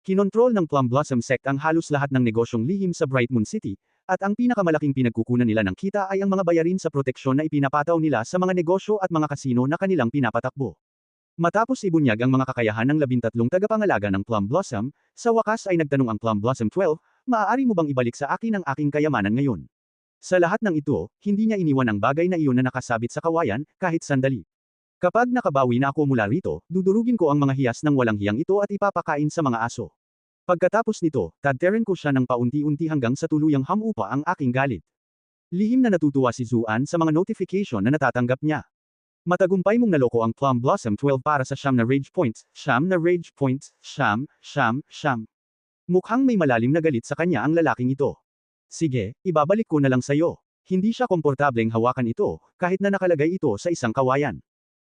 Kinontrol ng Plum Blossom Sect ang halos lahat ng negosyong lihim sa Bright Moon City, at ang pinakamalaking pinagkukunan nila ng kita ay ang mga bayarin sa proteksyon na ipinapataw nila sa mga negosyo at mga kasino na kanilang pinapatakbo. Matapos ibunyag ang mga kakayahan ng 13 tagapangalaga ng Plum Blossom, sa wakas ay nagtanong ang Plum Blossom 12, maaari mo bang ibalik sa akin ang aking kayamanan ngayon? Sa lahat ng ito, hindi niya iniwan ang bagay na iyon na nakasabit sa kawayan, kahit sandali. Kapag nakabawi na ako mula rito, dudurugin ko ang mga hiyas ng walang hiyang ito at ipapakain sa mga aso. Pagkatapos nito, tadterin ko siya ng paunti-unti hanggang sa tuluyang hamupa ang aking galit. Lihim na natutuwa si Zuan sa mga notification na natatanggap niya. Matagumpay mong naloko ang Plum Blossom 12 para sa siyam na rage points, siyam na rage points, siyam, siyam, siyam. Mukhang may malalim na galit sa kanya ang lalaking ito. Sige, ibabalik ko na lang sa'yo. Hindi siya komportableng hawakan ito, kahit na nakalagay ito sa isang kawayan.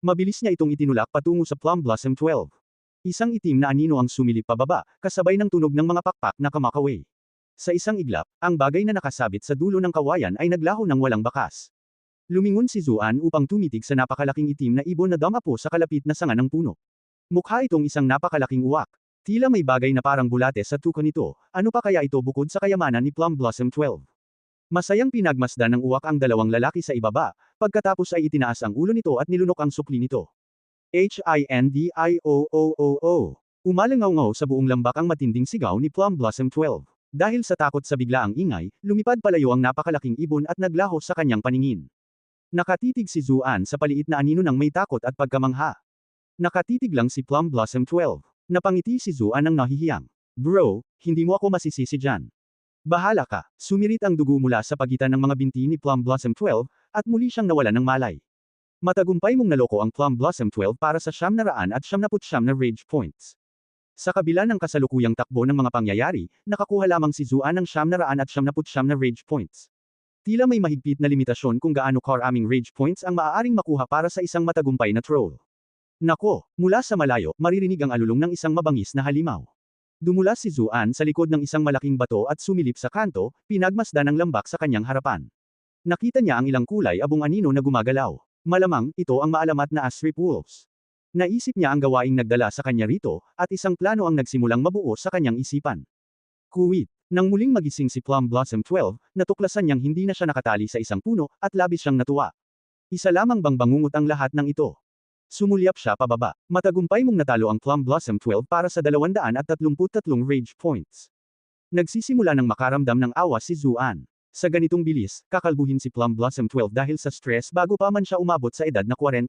Mabilis niya itong itinulak patungo sa Plum Blossom 12. Isang itim na anino ang sumilip pababa, kasabay ng tunog ng mga pakpak na kamakaway. Sa isang iglap, ang bagay na nakasabit sa dulo ng kawayan ay naglaho ng walang bakas. Lumingon si Zuan upang tumitig sa napakalaking itim na ibon na damapo sa kalapit na sanga ng puno. Mukha itong isang napakalaking uwak. Tila may bagay na parang bulate sa tuka nito, ano pa kaya ito bukod sa kayamanan ni Plum Blossom 12? Masayang pinagmasdan ng uwak ang dalawang lalaki sa ibaba, pagkatapos ay itinaas ang ulo nito at nilunok ang sukli nito. Hindioo. Umalangaw-ngaw sa buong lambak ang matinding sigaw ni Plum Blossom 12. Dahil sa takot sa biglaang ingay, lumipad palayo ang napakalaking ibon at naglaho sa kanyang paningin. Nakatitig si Zuan sa paliit na anino ng may takot at pagkamangha. Nakatitig lang si Plum Blossom 12. Napangiti si Zuan ng nahihiyang. Bro, hindi mo ako masisisi dyan. Bahala ka, sumirit ang dugo mula sa pagitan ng mga binti ni Plum Blossom 12, at muli siyang nawalan ng malay. Matagumpay mong naloko ang Plum Blossom 12 para sa 999 na rage points. Sa kabila ng kasalukuyang takbo ng mga pangyayari, nakakuha lamang si Zuan ng 999 na rage points. Tila may mahigpit na limitasyon kung gaano karaming rage points ang maaaring makuha para sa isang matagumpay na troll. Nako, mula sa malayo, maririnig ang alulong ng isang mabangis na halimaw. Dumula si Zuan sa likod ng isang malaking bato at sumilip sa kanto, pinagmasdan ng lambak sa kanyang harapan. Nakita niya ang ilang kulay abong anino na gumagalaw. Malamang, ito ang maalamat na Asrip Wolves. Naisip niya ang gawaing nagdala sa kanya rito, at isang plano ang nagsimulang mabuo sa kanyang isipan. Kuwit. Nang muling magising si Plum Blossom 12, natuklasan niyang hindi na siya nakatali sa isang puno, at labis siyang natuwa. Isa lamang bang bangungot ang lahat ng ito? Sumulyap siya pababa. Matagumpay mong natalo ang Plum Blossom 12 para sa 233 rage points. Nagsisimula ng makaramdam ng awa si Zuan. Sa ganitong bilis, kakalbuhin si Plum Blossom 12 dahil sa stress bago pa man siya umabot sa edad na 40.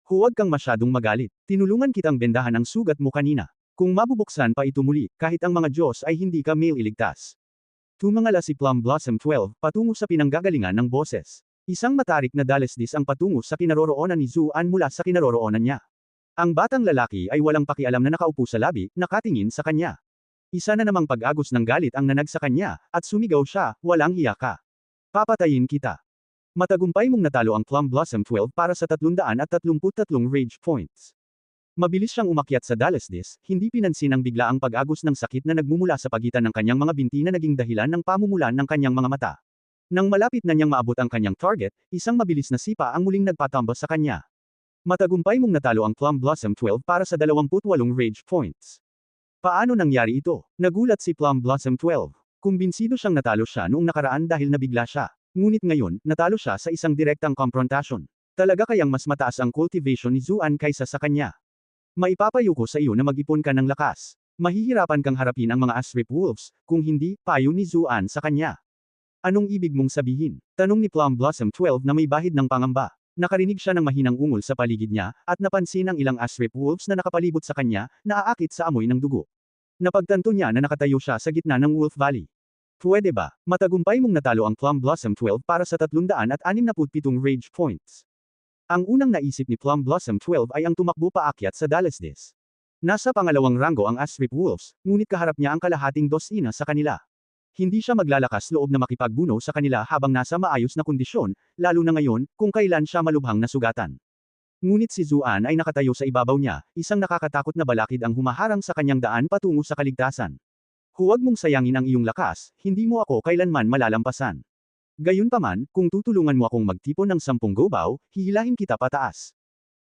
Huwag kang masyadong magalit. Tinulungan kitang bendahan ang sugat mo kanina. Kung mabubuksan pa ito muli, kahit ang mga Diyos ay hindi ka mailigtas. Tumangala si Plum Blossom 12, patungo sa pinanggagalingan ng boses. Isang matarik na dalesdis ang patungo sa kinaroroonan ni Zuan mula sa kinaroroonan niya. Ang batang lalaki ay walang pakialam na nakaupo sa labi, nakatingin sa kanya. Isa na namang pag-agos ng galit ang nanag sa kanya, at sumigaw siya, walang hiya ka. Papatayin kita. Matagumpay mong natalo ang Plum Blossom 12 para sa 333 rage points. Mabilis siyang umakyat sa dalesdis, hindi pinansin ang biglaang pag-agos ng sakit na nagmumula sa pagitan ng kanyang mga binti na naging dahilan ng pamumulan ng kanyang mga mata. Nang malapit na niyang maabot ang kanyang target, isang mabilis na sipa ang muling nagpatamba sa kanya. Matagumpay mong natalo ang Plum Blossom 12 para sa 28 rage points. Paano nangyari ito? Nagulat si Plum Blossom 12. Kumbinsido siyang natalo siya noong nakaraan dahil nabigla siya. Ngunit ngayon, natalo siya sa isang direktang konfrontasyon. Talaga kayang mas mataas ang cultivation ni Zuan kaysa sa kanya. Maipapayo ko sa iyo na mag-ipon ka ng lakas. Mahihirapan kang harapin ang mga Asrip Wolves, kung hindi, payo ni Zuan sa kanya. Anong ibig mong sabihin? Tanong ni Plum Blossom 12 na may bahid ng pangamba. Nakarinig siya ng mahinang ungol sa paligid niya, at napansin ang ilang Asrip Wolves na nakapalibot sa kanya, na aakit sa amoy ng dugo. Napagtanto niya na nakatayo siya sa gitna ng Wolf Valley. Pwede ba? Matagumpay mong natalo ang Plum Blossom 12 para sa 367 rage points. Ang unang naisip ni Plum Blossom 12 ay ang tumakbo paakyat sa dalesdis. Nasa pangalawang ranggo ang Asrip Wolves, ngunit kaharap niya ang kalahating dosina sa kanila. Hindi siya maglalakas loob na makipagbuno sa kanila habang nasa maayos na kondisyon, lalo na ngayon, kung kailan siya malubhang nasugatan. Ngunit si Zuan ay nakatayo sa ibabaw niya, isang nakakatakot na balakid ang humaharang sa kanyang daan patungo sa kaligtasan. Huwag mong sayangin ang iyong lakas, hindi mo ako kailanman malalampasan. Gayunpaman, kung tutulungan mo akong magtipon ng 10 gobaw, hihilahin kita pataas.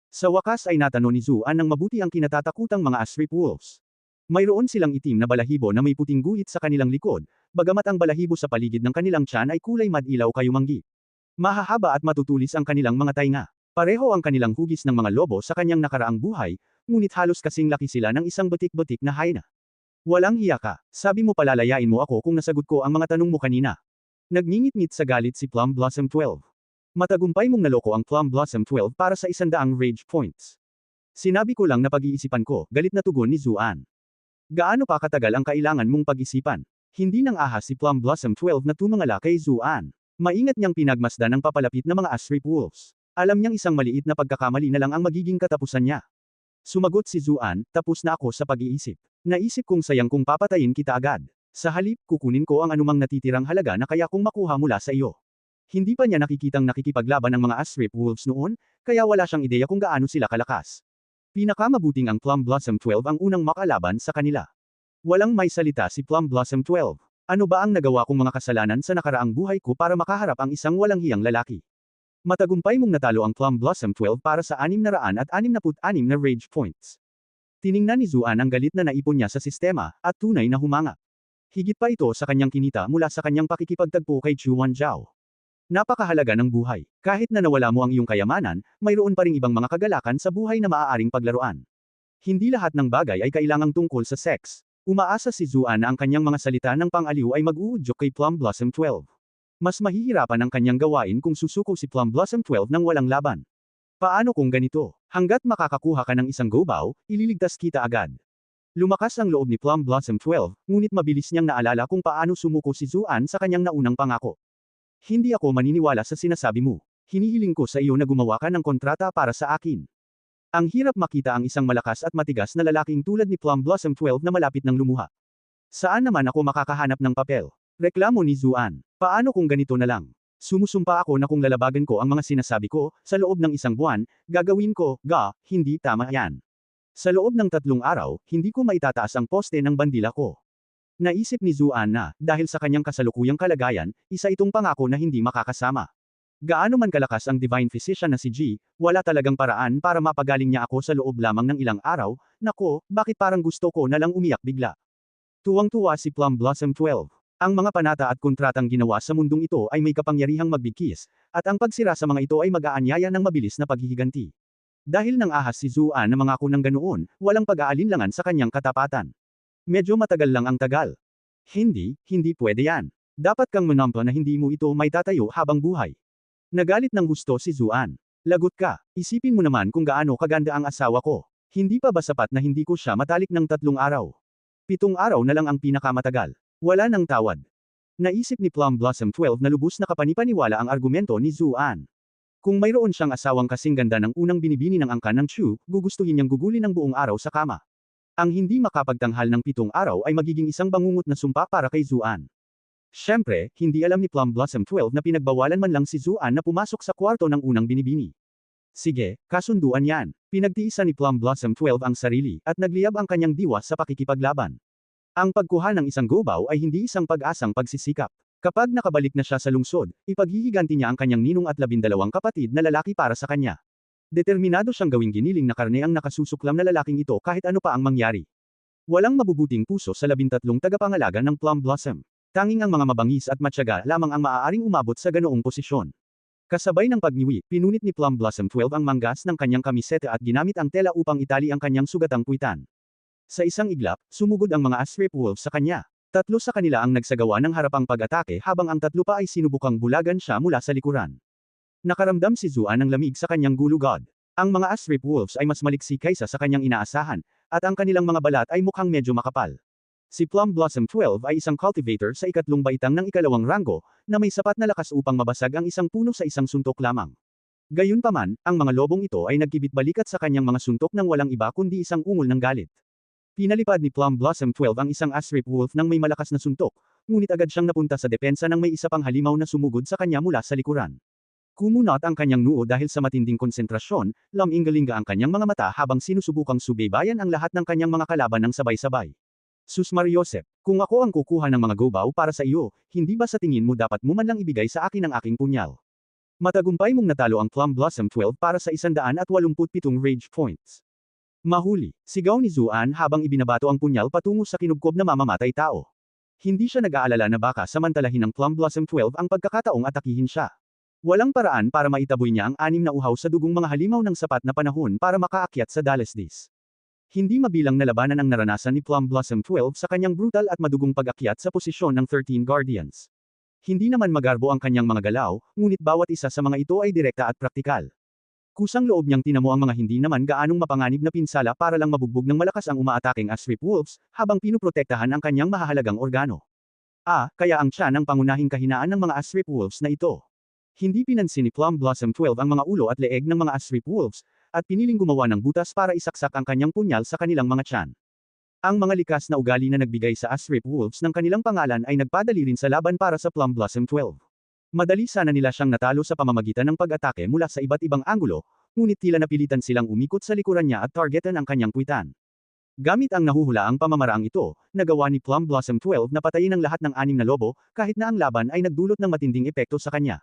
Sa wakas ay natano ni Zuan ng mabuti ang kinatatakutang mga Asrip Wolves. Mayroon silang itim na balahibo na may puting guhit sa kanilang likod, bagamat ang balahibo sa paligid ng kanilang tiyan ay kulay madilaw kayumanggi. Mahahaba at matutulis ang kanilang mga tainga. Pareho ang kanilang hugis ng mga lobo sa kanyang nakaraang buhay, ngunit halos kasing laki sila ng isang batik-batik na hyena. Walang hiya ka, sabi mo palalayain mo ako kung nasagot ko ang mga tanong mo kanina. Nagngingit-ngit sa galit si Plum Blossom 12. Matagumpay mong naloko ang Plum Blossom 12 para sa 100 rage points. Sinabi ko lang na pag-iisipan ko, galit na tugon ni Zuan. Gaano pa katagal ang kailangan mong pag-isipan? Hindi nang ahas si Plum Blossom 12 na tumangala kay Zuan. Maingat niyang pinagmasdan ang papalapit na mga Asric Wolves. Alam niyang isang maliit na pagkakamali na lang ang magiging katapusan niya. Sumagot si Zuan, tapos na ako sa pag-iisip. Naisip kong sayang kung papatayin kita agad. Sa halip, kukunin ko ang anumang natitirang halaga na kaya kong makuha mula sa iyo. Hindi pa niya nakikitang nakikipaglaban ang mga Asric Wolves noon, kaya wala siyang ideya kung gaano sila kalakas. Pinakamabuting ang Plum Blossom 12 ang unang makalaban sa kanila. Walang may salita si Plum Blossom 12. Ano ba ang nagawa kong mga kasalanan sa nakaraang buhay ko para makaharap ang isang walang hiyang lalaki? Matagumpay mong natalo ang Plum Blossom 12 para sa 666 na rage points. Tiningnan ni Zuan ang galit na naipon niya sa sistema, at tunay na humanga. Higit pa ito sa kanyang kinita mula sa kanyang pakikipagtagpo kay Chu Wanzhao. Napakahalaga ng buhay. Kahit na nawala mo ang iyong kayamanan, mayroon pa ring ibang mga kagalakan sa buhay na maaaring paglaruan. Hindi lahat ng bagay ay kailangang tungkol sa sex. Umaasa si Zuan na ang kanyang mga salita ng pang-aliw ay mag-uudyok kay Plum Blossom 12. Mas mahihirapan ang kanyang gawain kung susuko si Plum Blossom 12 nang walang laban. Paano kung ganito? Hanggat makakakuha ka ng isang go-bow, ililigtas kita agad. Lumakas ang loob ni Plum Blossom 12, ngunit mabilis niyang naalala kung paano sumuko si Zuan sa kanyang naunang pangako. Hindi ako maniniwala sa sinasabi mo. Hinihiling ko sa iyo na gumawa ka ng kontrata para sa akin. Ang hirap makita ang isang malakas at matigas na lalaking tulad ni Plum Blossom 12 na malapit ng lumuha. Saan naman ako makakahanap ng papel? Reklamo ni Zuan. Paano kung ganito na lang? Sumusumpa ako na kung lalabagan ko ang mga sinasabi ko, sa loob ng isang buwan, gagawin ko, hindi tama yan. Sa loob ng 3 araw, hindi ko maitataas ang poste ng bandila ko. Naisip ni Zuan na, dahil sa kanyang kasalukuyang kalagayan, isa itong pangako na hindi makakasama. Gaano man kalakas ang Divine Physician na si G, wala talagang paraan para mapagaling niya ako sa loob lamang ng ilang araw. Nako, bakit parang gusto ko na lang umiyak bigla? Tuwang-tuwa si Plum Blossom 12. Ang mga panata at kontratang ginawa sa mundong ito ay may kapangyarihang magbigkis, at ang pagsira sa mga ito ay mag-aanyaya ng mabilis na paghihiganti. Dahil nang ahas si Zuan na mangako ng ganoon, walang pag-aalinlangan sa kanyang katapatan. Medyo matagal lang ang tagal. Hindi pwede yan. Dapat kang manampa na hindi mo ito may tatayo habang buhay. Nagalit ng husto si Zuan. Lagot ka, isipin mo naman kung gaano kaganda ang asawa ko. Hindi pa ba sapat na hindi ko siya matalik ng 3 araw? 7 araw na lang ang pinakamatagal. Wala nang tawad. Naisip ni Plum Blossom 12 na lubos na kapanipaniwala ang argumento ni Zuan. Kung mayroon siyang asawang kasing ganda ng unang binibini ng angkan ng Chu, gugustuhin niyang gugulin ng buong araw sa kama. Ang hindi makapagtanghal ng 7 araw ay magiging isang bangungot na sumpa para kay Zuan. Siyempre, hindi alam ni Plum Blossom 12 na pinagbawalan man lang si Zuan na pumasok sa kwarto ng unang binibini. Sige, kasunduan yan. Pinagtiisan ni Plum Blossom 12 ang sarili, at nagliyab ang kanyang diwa sa pakikipaglaban. Ang pagkuha ng isang go-bow ay hindi isang pag-asang pagsisikap. Kapag nakabalik na siya sa lungsod, ipaghihiganti niya ang kanyang ninong at 12 kapatid na lalaki para sa kanya. Determinado siyang gawing giniling na karne ang nakasusuklam na lalaking ito kahit ano pa ang mangyari. Walang mabubuting puso sa 13 tagapangalaga ng Plum Blossom. Tanging ang mga mabangis at matyaga lamang ang maaaring umabot sa ganoong posisyon. Kasabay ng pagniwi, pinunit ni Plum Blossom 12 ang manggas ng kanyang kamiseta at ginamit ang tela upang itali ang kanyang sugatang puwitan. Sa isang iglap, sumugod ang mga Asric Wolves sa kanya. 3 sa kanila ang nagsagawa ng harapang pag-atake habang ang 3 pa ay sinubukang bulagan siya mula sa likuran. Nakaramdam si Zuan ng lamig sa kanyang gulugod. Ang mga Asric Wolves ay mas maliksi kaysa sa kanyang inaasahan, at ang kanilang mga balat ay mukhang medyo makapal. Si Plum Blossom 12 ay isang cultivator sa 2 baitang ng 2 ranggo, na may sapat na lakas upang mabasag ang isang puno sa isang suntok lamang. Gayunpaman, ang mga lobong ito ay nagkibit balikat sa kanyang mga suntok ng walang iba kundi isang ungol ng galit. Pinalipad ni Plum Blossom 12 ang isang Asric Wolf ng may malakas na suntok, ngunit agad siyang napunta sa depensa ng may isa pang halimaw na sumugod sa kanya mula sa likuran. Kumunot ang kanyang noo dahil sa matinding konsentrasyon, laminggalinga ang kanyang mga mata habang sinusubukang subaybayan ang lahat ng kanyang mga kalaban ng sabay-sabay. Sus Mariosep, kung ako ang kukuha ng mga go-bow para sa iyo, hindi ba sa tingin mo dapat mo man lang ibigay sa akin ang aking punyal? Matagumpay mong natalo ang Plum Blossom 12 para sa 187 rage points. Mahuli, sigaw ni Zuan habang ibinabato ang punyal patungo sa kinubkob na mamamatay tao. Hindi siya nag-aalala na baka samantalahin ng Plum Blossom 12 ang pagkakataong atakihin siya. Walang paraan para maitaboy niya ang 6 na uhaw sa dugong mga halimaw ng sapat na panahon para makaakyat sa Dalesdis. Hindi mabilang na labanan ang naranasan ni Plum Blossom 12 sa kanyang brutal at madugong pag-akyat sa posisyon ng 13 Guardians. Hindi naman magarbo ang kanyang mga galaw, ngunit bawat isa sa mga ito ay direkta at praktikal. Kusang loob niyang tinamo ang mga hindi naman gaanong mapanganib na pinsala para lang mabugbog ng malakas ang umaataking Asrip Wolves, habang pinuprotektahan ang kanyang mahahalagang organo. Kaya ang tiyan ang pangunahing kahinaan ng mga Asrip Wolves na ito. Hindi pinansin ni Plum Blossom 12 ang mga ulo at leeg ng mga Asrip Wolves, at piniling gumawa ng butas para isaksak ang kanyang punyal sa kanilang mga tiyan. Ang mga likas na ugali na nagbigay sa Asrip Wolves ng kanilang pangalan ay nagpadali rin sa laban para sa Plum Blossom 12. Madali sana nila siyang natalo sa pamamagitan ng pag-atake mula sa iba't ibang anggulo, ngunit tila napilitan silang umikot sa likuran niya at targetan ang kanyang puwitan. Gamit ang nahuhulaang pamamaraang ito, nagawa ni Plum Blossom 12 na patayin ang lahat ng 6 na lobo, kahit na ang laban ay nagdulot ng matinding epekto sa kanya.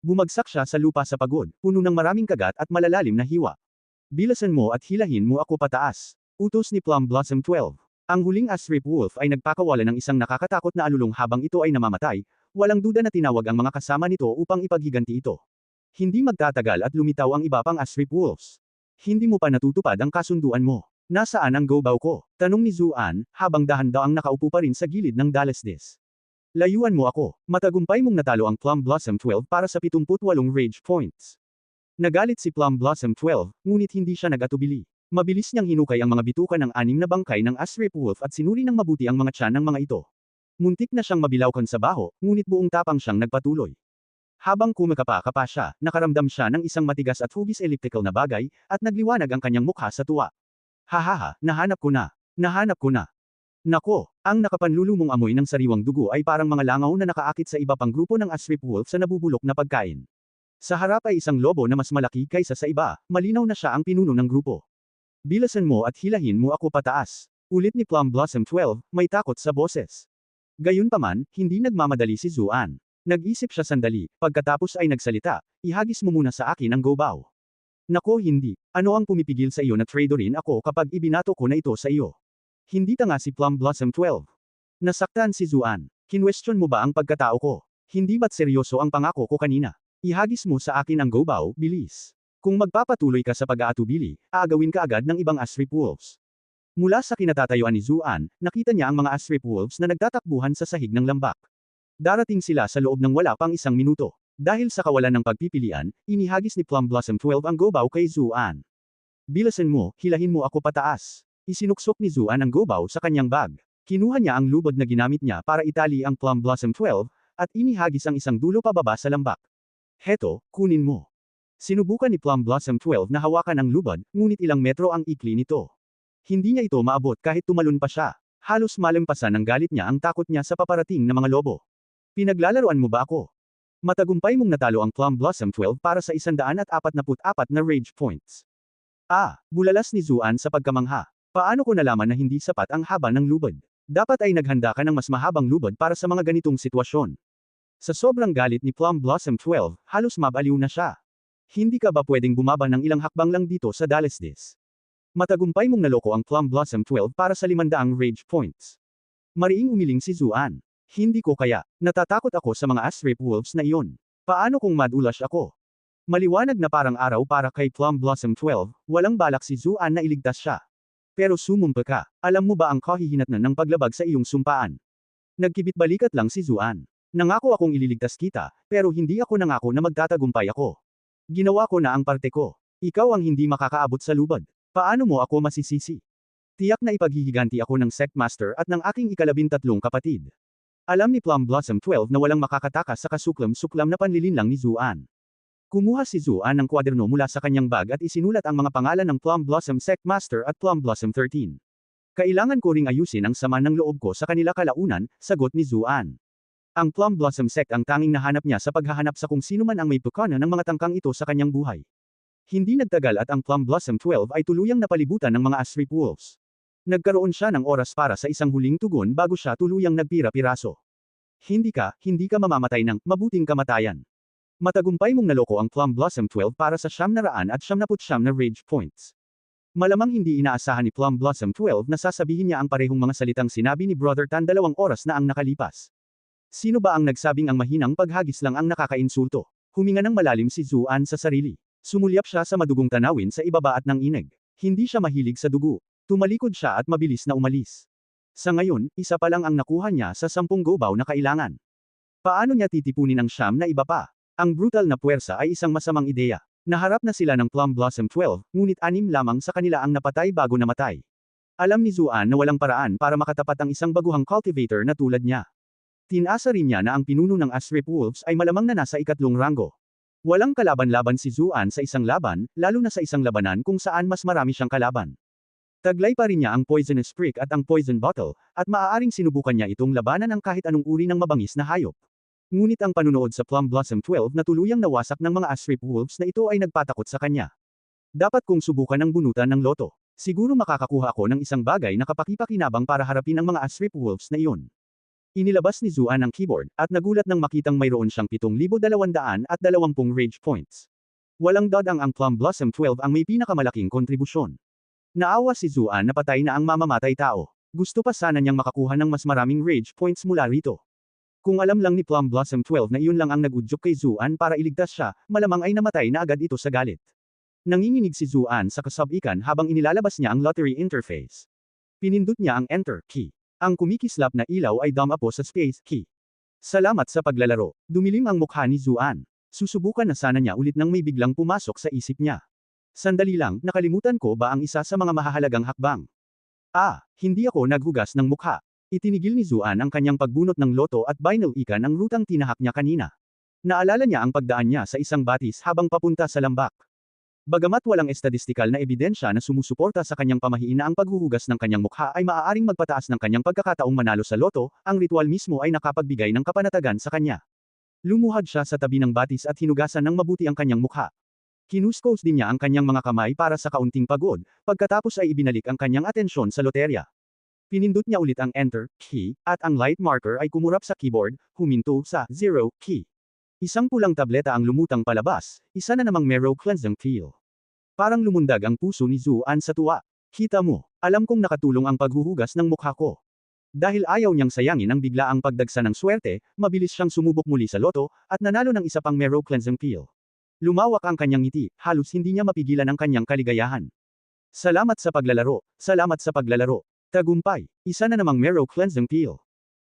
Bumagsak siya sa lupa sa pagod, puno ng maraming kagat at malalalim na hiwa. Bilasan mo at hilahin mo ako pataas. Utos ni Plum Blossom 12. Ang huling Asrip Wolf ay nagpakawala ng isang nakakatakot na alulong habang ito ay namamatay, walang duda na tinawag ang mga kasama nito upang ipaghiganti ito. Hindi magtatagal at lumitaw ang iba pang Asrip Wolves. Hindi mo pa natutupad ang kasunduan mo. Nasaan ang go-bow ko? Tanong ni Zuan, habang dahan-daang nakaupo pa rin sa gilid ng Dalesdes. Layuan mo ako. Matagumpay mong natalo ang Plum Blossom 12 para sa 78 rage points. Nagalit si Plum Blossom 12, ngunit hindi siya nag-atubili. Mabilis niyang hinukay ang mga bituka ng 6 na bangkay ng Asrip Wolf at sinuri ng mabuti ang mga tiyan ng mga ito. Muntik na siyang mabilawkan sa baho, ngunit buong tapang siyang nagpatuloy. Habang kumakapa-kapa siya, nakaramdam siya ng isang matigas at hugis elliptical na bagay, at nagliwanag ang kanyang mukha sa tuwa. Hahaha, nahanap ko na. Nahanap ko na. Nako, ang nakapanlulumong amoy ng sariwang dugo ay parang mga langaw na nakaakit sa iba pang grupo ng Asrip Wolf sa nabubulok na pagkain. Sa harap ay isang lobo na mas malaki kaysa sa iba, malinaw na siya ang pinuno ng grupo. Bilasan mo at hilahin mo ako pataas. Ulit ni Plum Blossom 12, may takot sa boses. Gayunpaman, hindi nagmamadali si Zuan. Nag-isip siya sandali, pagkatapos ay nagsalita, ihagis mo muna sa akin ang go-bow. Nako hindi, ano ang pumipigil sa iyo na traidorin ako kapag ibinato ko na ito sa iyo? Hindi tanga si Plum Blossom 12. Nasaktan si Zuan. Kinwestiyon mo ba ang pagkatao ko? Hindi ba't seryoso ang pangako ko kanina? Ihagis mo sa akin ang go-bow, bilis. Kung magpapatuloy ka sa pag-aatubili, aagawin ka agad ng ibang Asrip Wolves. Mula sa kinatatayuan ni Zuan, nakita niya ang mga Asrip Wolves na nagtatakbuhan sa sahig ng lambak. Darating sila sa loob ng wala pang 1 minuto. Dahil sa kawalan ng pagpipilian, inihagis ni Plum Blossom 12 ang go-bow kay Zuan. Bilasan mo, hilahin mo ako pataas. Isinuksok ni Zuan ang go-bow sa kanyang bag. Kinuha niya ang lubod na ginamit niya para itali ang Plum Blossom 12, at inihagis ang isang dulo pababa sa lambak. Heto, kunin mo. Sinubukan ni Plum Blossom 12 na hawakan ang lubad, ngunit ilang metro ang ikli nito. Hindi niya ito maabot kahit tumalon pa siya. Halos malampasan ng galit niya ang takot niya sa paparating na mga lobo. Pinaglalaruan mo ba ako? Matagumpay mong natalo ang Plum Blossom 12 para sa 144 na rage points. Bulalas ni Zuan sa pagkamangha. Paano ko nalaman na hindi sapat ang haba ng lubad? Dapat ay naghanda ka ng mas mahabang lubad para sa mga ganitong sitwasyon. Sa sobrang galit ni Plum Blossom 12, halos mabaliw na siya. Hindi ka ba pwedeng bumaba ng ilang hakbang lang dito sa Dalesdes? Matagumpay mong naloko ang Plum Blossom 12 para sa 500 rage points. Mariing umiling si Zuan. Hindi ko kaya. Natatakot ako sa mga Asrip Wolves na iyon. Paano kung madulas ako? Maliwanag na parang araw para kay Plum Blossom 12, walang balak si Zuan na iligtas siya. Pero sumumpa ka. Alam mo ba ang kahihinatnan ng paglabag sa iyong sumpaan? Nagkibit-balikat lang si Zuan. Nangako akong ililigtas kita, pero hindi ako nangako na magtatagumpay ako. Ginawa ko na ang parte ko. Ikaw ang hindi makakaabot sa lubad. Paano mo ako masisisi? Tiyak na ipaghihiganti ako ng Sect Master at ng aking 13 kapatid. Alam ni Plum Blossom 12 na walang makakatakas sa kasuklam-suklam na panlilinlang ni Zuan. Kumuha si Zuan ng kwaderno mula sa kanyang bag at isinulat ang mga pangalan ng Plum Blossom Sect Master at Plum Blossom 13. Kailangan ko ring ayusin ang sama ng loob ko sa kanila kalaunan, sagot ni Zuan. Ang Plum Blossom Sect ang tanging nahanap niya sa paghahanap sa kung sino man ang may pukana ng mga tangkang ito sa kanyang buhay. Hindi nagtagal at ang Plum Blossom 12 ay tuluyang napalibutan ng mga Asrip Wolves. Nagkaroon siya ng oras para sa isang huling tugon bago siya tuluyang nagpira-piraso. Hindi ka mamamatay ng mabuting kamatayan. Matagumpay mong naloko ang Plum Blossom 12 para sa 999 na rage points. Malamang hindi inaasahan ni Plum Blossom 12 na sasabihin niya ang parehong mga salitang sinabi ni Brother Tan 2 oras na ang nakalipas. Sino ba ang nagsabing ang mahinang paghagis lang ang nakakainsulto? Huminga ng malalim si Zuan sa sarili. Sumulyap siya sa madugong tanawin sa ibaba at ng ineg. Hindi siya mahilig sa dugo. Tumalikod siya at mabilis na umalis. Sa ngayon, isa pa lang ang nakuha niya sa 10 go-bow na kailangan. Paano niya titipunin ang 9 na iba pa? Ang brutal na puwersa ay isang masamang ideya. Naharap na sila ng Plum Blossom 12, ngunit 6 lamang sa kanila ang napatay bago namatay. Alam ni Zuan na walang paraan para makatapat ang isang baguhang cultivator na tulad niya. Tinasa rin niya na ang pinuno ng Asrip Wolves ay malamang na nasa ikatlong ranggo. Walang kalaban-laban si Zuan sa isang laban, lalo na sa isang labanan kung saan mas marami siyang kalaban. Taglay pa rin niya ang Poisonous Prick at ang Poison Bottle, at maaaring sinubukan niya itong labanan ng kahit anong uri ng mabangis na hayop. Ngunit ang panunood sa Plum Blossom 12 na tuluyang nawasak ng mga Asrip Wolves na ito ay nagpatakot sa kanya. Dapat kong subukan ang bunutan ng loto. Siguro makakakuha ako ng isang bagay na kapakipakinabang para harapin ang mga Asrip Wolves na iyon. Inilabas ni Zuan ang keyboard, at nagulat nang makitang mayroon siyang 7,220 rage points. Walang dodang ang Plum Blossom 12 ang may pinakamalaking kontribusyon. Naawa si Zuan na patay na ang mamamatay tao. Gusto pa sana niyang makakuha ng mas maraming rage points mula rito. Kung alam lang ni Plum Blossom 12 na iyon lang ang nagudyok kay Zuan para iligtas siya, malamang ay namatay na agad ito sa galit. Nanginginig si Zuan sa kasabikan habang inilalabas niya ang lottery interface. Pinindot niya ang Enter key. Ang kumikislap na ilaw ay dumapo sa Space key. Salamat sa paglalaro. Dumilim ang mukha ni Zuan. Susubukan na sana niya ulit nang may biglang pumasok sa isip niya. Sandali lang, nakalimutan ko ba ang isa sa mga mahahalagang hakbang? Hindi ako naghugas ng mukha. Itinigil ni Zuan ang kanyang pagbunot ng loto at binal-ikan ang rutang tinahak niya kanina. Naalala niya ang pagdaan niya sa isang batis habang papunta sa lambak. Bagamat walang estadistikal na ebidensya na sumusuporta sa kanyang pamahiin na ang paghuhugas ng kanyang mukha ay maaaring magpataas ng kanyang pagkakataong manalo sa loto, ang ritual mismo ay nakapagbigay ng kapanatagan sa kanya. Lumuhad siya sa tabi ng batis at hinugasan ng mabuti ang kanyang mukha. Kinuskos din niya ang kanyang mga kamay para sa kaunting pagod, pagkatapos ay ibinalik ang kanyang atensyon sa loterya. Pinindot niya ulit ang Enter key, at ang light marker ay kumurap sa keyboard, huminto sa 0 key. Isang pulang tableta ang lumutang palabas, isa na namang Mero Cleansing Peel. Parang lumundag ang puso ni Zuan sa tuwa. Kita mo, alam kong nakatulong ang paghuhugas ng mukha ko. Dahil ayaw niyang sayangin ang biglaang pagdagsa ng swerte, mabilis siyang sumubok muli sa loto, at nanalo ng isa pang Mero Cleansing Peel. Lumawak ang kanyang ngiti, halos hindi niya mapigilan ang kanyang kaligayahan. Salamat sa paglalaro, salamat sa paglalaro. Tagumpay, isa na namang Mero Cleansing Peel.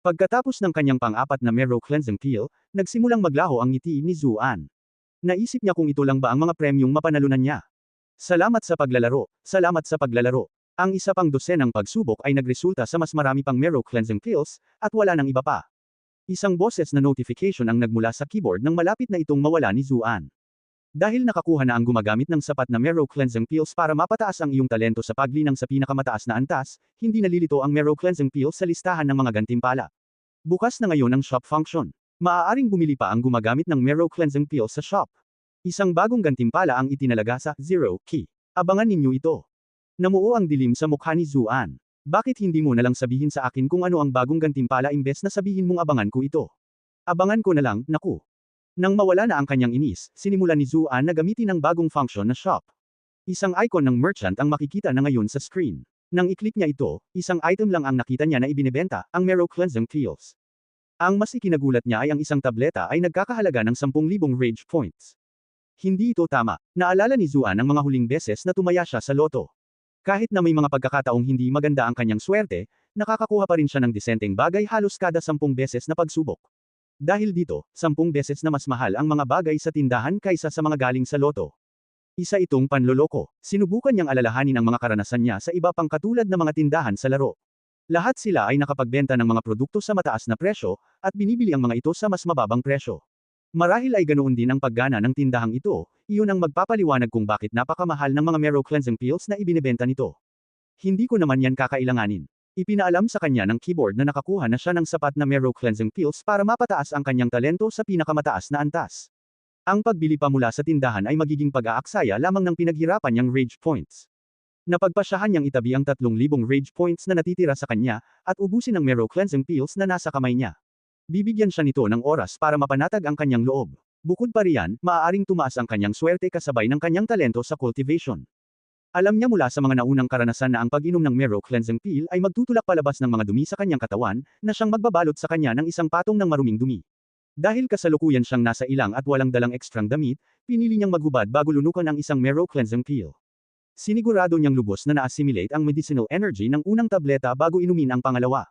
Pagkatapos ng kanyang pang-apat na Mero Cleansing Peel, nagsimulang maglaho ang ngiti ni Zuan. Naisip niya kung ito lang ba ang mga premyong mapanalunan niya. Salamat sa paglalaro, salamat sa paglalaro. Ang isa pang dosenang pagsubok ay nagresulta sa mas marami pang Mero Cleansing Peels, at wala nang iba pa. Isang boses na notification ang nagmula sa keyboard nang malapit na itong mawala ni Zuan. Dahil nakakuha na ang gumagamit ng sapat na Mero Cleansing Peels para mapataas ang iyong talento sa paglinang sa pinakamataas na antas, hindi nalilito ang Mero Cleansing Peels sa listahan ng mga gantimpala. Bukas na ngayon ang shop function. Maaaring bumili pa ang gumagamit ng Mero Cleansing Peels sa shop. Isang bagong gantimpala ang itinalaga sa 0 key. Abangan ninyo ito. Namuo ang dilim sa mukha ni Zuan. Bakit hindi mo nalang sabihin sa akin kung ano ang bagong gantimpala imbes na sabihin mong abangan ko ito? Abangan ko na lang, naku. Nang mawala na ang kanyang inis, sinimulan ni Zuan na gamitin ang bagong function na shop. Isang icon ng merchant ang makikita na ngayon sa screen. Nang i-click niya ito, isang item lang ang nakita niya na ibinebenta, ang Mero Cleansing Peels. Ang mas ikinagulat niya ay ang isang tableta ay nagkakahalaga ng 10,000 rage points. Hindi ito tama. Naalala ni Zuan ang mga huling beses na tumaya siya sa loto. Kahit na may mga pagkakataong hindi maganda ang kanyang swerte, nakakakuha pa rin siya ng disenteng bagay halos kada 10 beses na pagsubok. Dahil dito, 10 beses na mas mahal ang mga bagay sa tindahan kaysa sa mga galing sa loto. Isa itong panloloko. Sinubukan niyang alalahanin ang mga karanasan niya sa iba pang katulad na mga tindahan sa laro. Lahat sila ay nakapagbenta ng mga produkto sa mataas na presyo, at binibili ang mga ito sa mas mababang presyo. Marahil ay ganoon din ang paggana ng tindahang ito, iyon ang magpapaliwanag kung bakit napakamahal ng mga Mero Cleansing Peels na ibinebenta nito. Hindi ko naman yan kakailanganin. Ipinaalam sa kanya ng keyboard na nakakuha na siya ng sapat na Mero Cleansing Peels para mapataas ang kanyang talento sa pinakamataas na antas. Ang pagbili pa mula sa tindahan ay magiging pag-aaksaya lamang ng pinaghirapan niyang rage points. Napagpasyahan niyang itabi ang 3,000 rage points na natitira sa kanya, at ubusin ang Mero Cleansing Peels na nasa kamay niya. Bibigyan siya nito ng oras para mapanatag ang kanyang loob. Bukod pa riyan, maaaring tumaas ang kanyang swerte kasabay ng kanyang talento sa cultivation. Alam niya mula sa mga naunang karanasan na ang pag-inom ng Mero Cleansing Peel ay magtutulak palabas ng mga dumi sa kanyang katawan, na siyang magbabalot sa kanya ng isang patong ng maruming dumi. Dahil kasalukuyan siyang nasa ilang at walang dalang ekstrang damit, pinili niyang maghubad bago lunukan ang isang Mero Cleansing Peel. Sinigurado niyang lubos na na-assimilate ang medicinal energy ng unang tableta bago inumin ang pangalawa.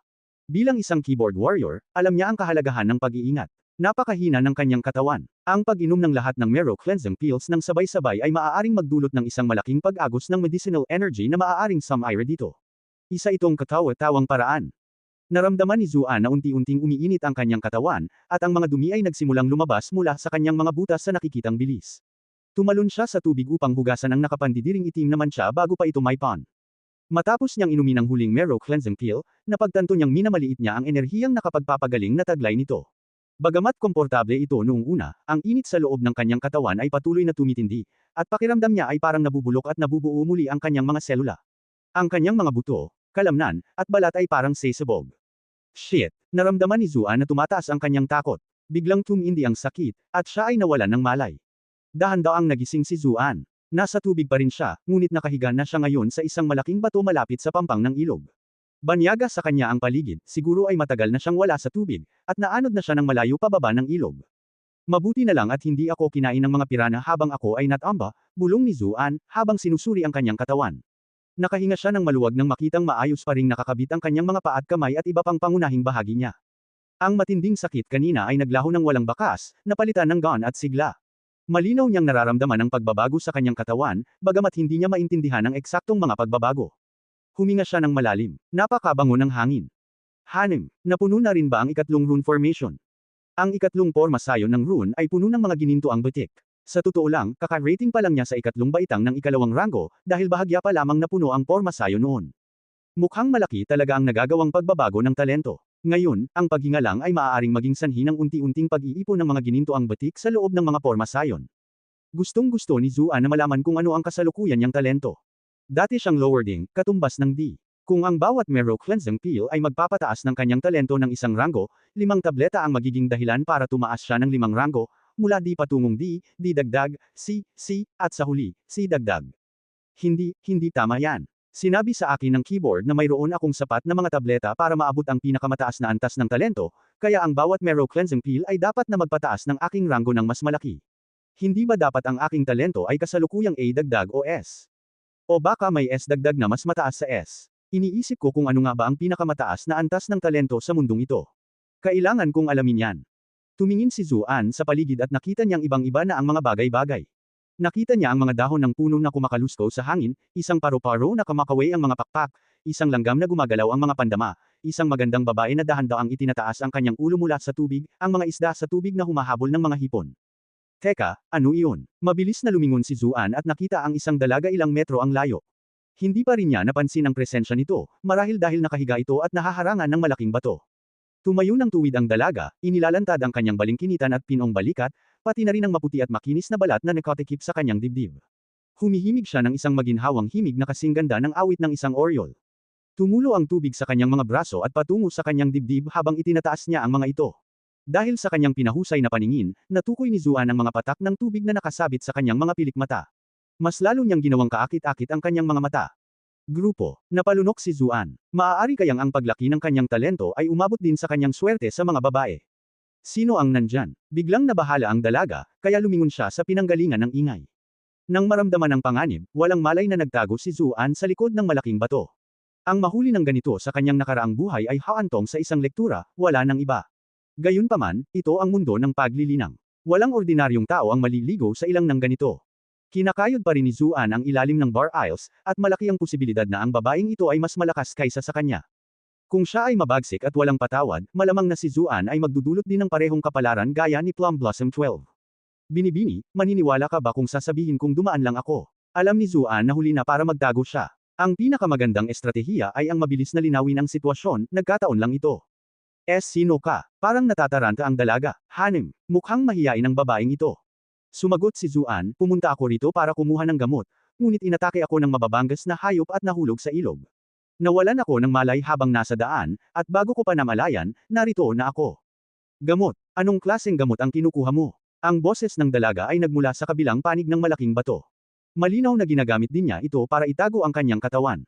Bilang isang keyboard warrior, alam niya ang kahalagahan ng pag-iingat. Napakahina ng kanyang katawan. Ang pag-inom ng lahat ng Mero Cleansing Pills ng sabay-sabay ay maaaring magdulot ng isang malaking pag-agos ng medicinal energy na maaaring sumire dito. Isa itong katawa-tawang paraan. Naramdaman ni Zuan na unti-unting umiinit ang kanyang katawan, at ang mga dumi ay nagsimulang lumabas mula sa kanyang mga butas sa nakikitang bilis. Tumalon siya sa tubig upang hugasan ang nakapandidiring itim na mancha bago pa ito maipon. Matapos niyang inumin ang huling Mero Cleansing Pill, napagtanto niyang minamaliit niya ang enerhiyang nakapagpapagaling na taglay nito. Bagamat komportable ito noong una, ang init sa loob ng kanyang katawan ay patuloy na tumitindi, at pakiramdam niya ay parang nabubulok at nabubuo muli ang kanyang mga selula. Ang kanyang mga buto, kalamnan, at balat ay parang sesabog. Shit! Naramdaman ni Zuan na tumataas ang kanyang takot. Biglang tumindi ang sakit, at siya ay nawalan ng malay. Dahan-daang nagising si Zuan. Nasa tubig pa rin siya, ngunit nakahiga na siya ngayon sa isang malaking bato malapit sa pampang ng ilog. Banyaga sa kanya ang paligid, siguro ay matagal na siyang wala sa tubig, at naanod na siya ng malayo pababa ng ilog. Mabuti na lang at hindi ako kinain ng mga pirana habang ako ay natamba, bulong ni Zuan, habang sinusuri ang kanyang katawan. Nakahinga siya ng maluwag nang makitang maayos pa ring nakakabit ang kanyang mga paa at kamay at iba pang pangunahing bahagi niya. Ang matinding sakit kanina ay naglaho ng walang bakas, napalitan ng gaan at sigla. Malinaw niyang nararamdaman ang pagbabago sa kanyang katawan, bagamat hindi niya maintindihan ang eksaktong mga pagbabago. Huminga siya ng malalim. Napakabango ng hangin. Hanem, napuno na rin ba ang ikatlong rune formation? Ang ikatlong porma sayon ng rune ay puno ng mga ginintoang batik. Sa totoo lang, kaka-rating pa lang niya sa ikatlong baitang ng ikalawang rango, dahil bahagya pa lamang napuno ang porma sayon noon. Mukhang malaki talaga ang nagagawang pagbabago ng talento. Ngayon, ang paghinga lang ay maaaring maging sanhi ng unti-unting pag-iipon ng mga ginintoang batik sa loob ng mga porma sayon. Gustong-gusto ni Zuan na malaman kung ano ang kasalukuyan niyang talento. Dati siyang lower ding, katumbas ng D. Kung ang bawat Mero Cleansing Pill ay magpapataas ng kanyang talento ng isang rango, 5 tableta ang magiging dahilan para tumaas siya ng 5 rango, mula D patungong D, D dagdag, C, at sa huli, C dagdag. Hindi tama yan. Sinabi sa akin ng keyboard na mayroon akong sapat na mga tableta para maabot ang pinakamataas na antas ng talento, kaya ang bawat Mero Cleansing Pill ay dapat na magpataas ng aking rango ng mas malaki. Hindi ba dapat ang aking talento ay kasalukuyang A dagdag o S? O baka may S dagdag na mas mataas sa S. Iniisip ko kung ano nga ba ang pinakamataas na antas ng talento sa mundong ito. Kailangan kong alamin yan. Tumingin si Zuan sa paligid at nakita niyang ibang-iba na ang mga bagay-bagay. Nakita niya ang mga dahon ng puno na kumakalusko sa hangin, isang paro-paro na kumakaway ang mga pakpak, isang langgam na gumagalaw ang mga pandama, isang magandang babae na dahan-daang itinataas ang kanyang ulo mula sa tubig, ang mga isda sa tubig na humahabol ng mga hipon. Teka, ano iyon? Mabilis na lumingon si Zuan at nakita ang isang dalaga ilang metro ang layo. Hindi pa rin niya napansin ang presensya nito, marahil dahil nakahiga ito at nahaharangan ng malaking bato. Tumayo ng tuwid ang dalaga, inilalantad ang kanyang balingkinitan at pinong balikat, pati na rin ang maputi at makinis na balat na nakatikip sa kanyang dibdib. Humihimig siya ng isang maginhawang himig na kasing ganda ng awit ng isang oriole. Tumulo ang tubig sa kanyang mga braso at patungo sa kanyang dibdib habang itinataas niya ang mga ito. Dahil sa kanyang pinahusay na paningin, natukoy ni Zuan ang mga patak ng tubig na nakasabit sa kanyang mga pilik mata. Mas lalo niyang ginawang kaakit-akit ang kanyang mga mata. Grupo, napalunok si Zuan. Maaari kayang ang paglaki ng kanyang talento ay umabot din sa kanyang swerte sa mga babae. Sino ang nandyan? Biglang nabahala ang dalaga, kaya lumingon siya sa pinanggalingan ng ingay. Nang maramdaman ang panganib, walang malay na nagtago si Zuan sa likod ng malaking bato. Ang mahuli ng ganito sa kanyang nakaraang buhay ay haantong sa isang lektura, wala nang iba. Gayunpaman, ito ang mundo ng paglilinang. Walang ordinaryong tao ang maliligo sa ilang ng ganito. Kinakayod pa rin ni Zuan ang ilalim ng Bar Isles, at malaki ang posibilidad na ang babaeng ito ay mas malakas kaysa sa kanya. Kung siya ay mabagsik at walang patawad, malamang na si Zuan ay magdudulot din ng parehong kapalaran gaya ni Plum Blossom 12. Binibini, maniniwala ka ba kung sasabihin kong dumaan lang ako? Alam ni Zuan na huli na para magtago siya. Ang pinakamagandang estratehiya ay ang mabilis na linawin ang sitwasyon, nagkataon lang ito. Sino ka? Parang natataranta ang dalaga. Hanem, mukhang mahiyain ang babaeng ito. Sumagot si Zuan, pumunta ako rito para kumuha ng gamot, ngunit inatake ako ng mababangas na hayop at nahulog sa ilog. Nawalan ako ng malay habang nasa daan, at bago ko pa namalayan, narito na ako. Gamot, anong klaseng gamot ang kinukuha mo? Ang boses ng dalaga ay nagmula sa kabilang panig ng malaking bato. Malinaw na ginagamit din niya ito para itago ang kanyang katawan.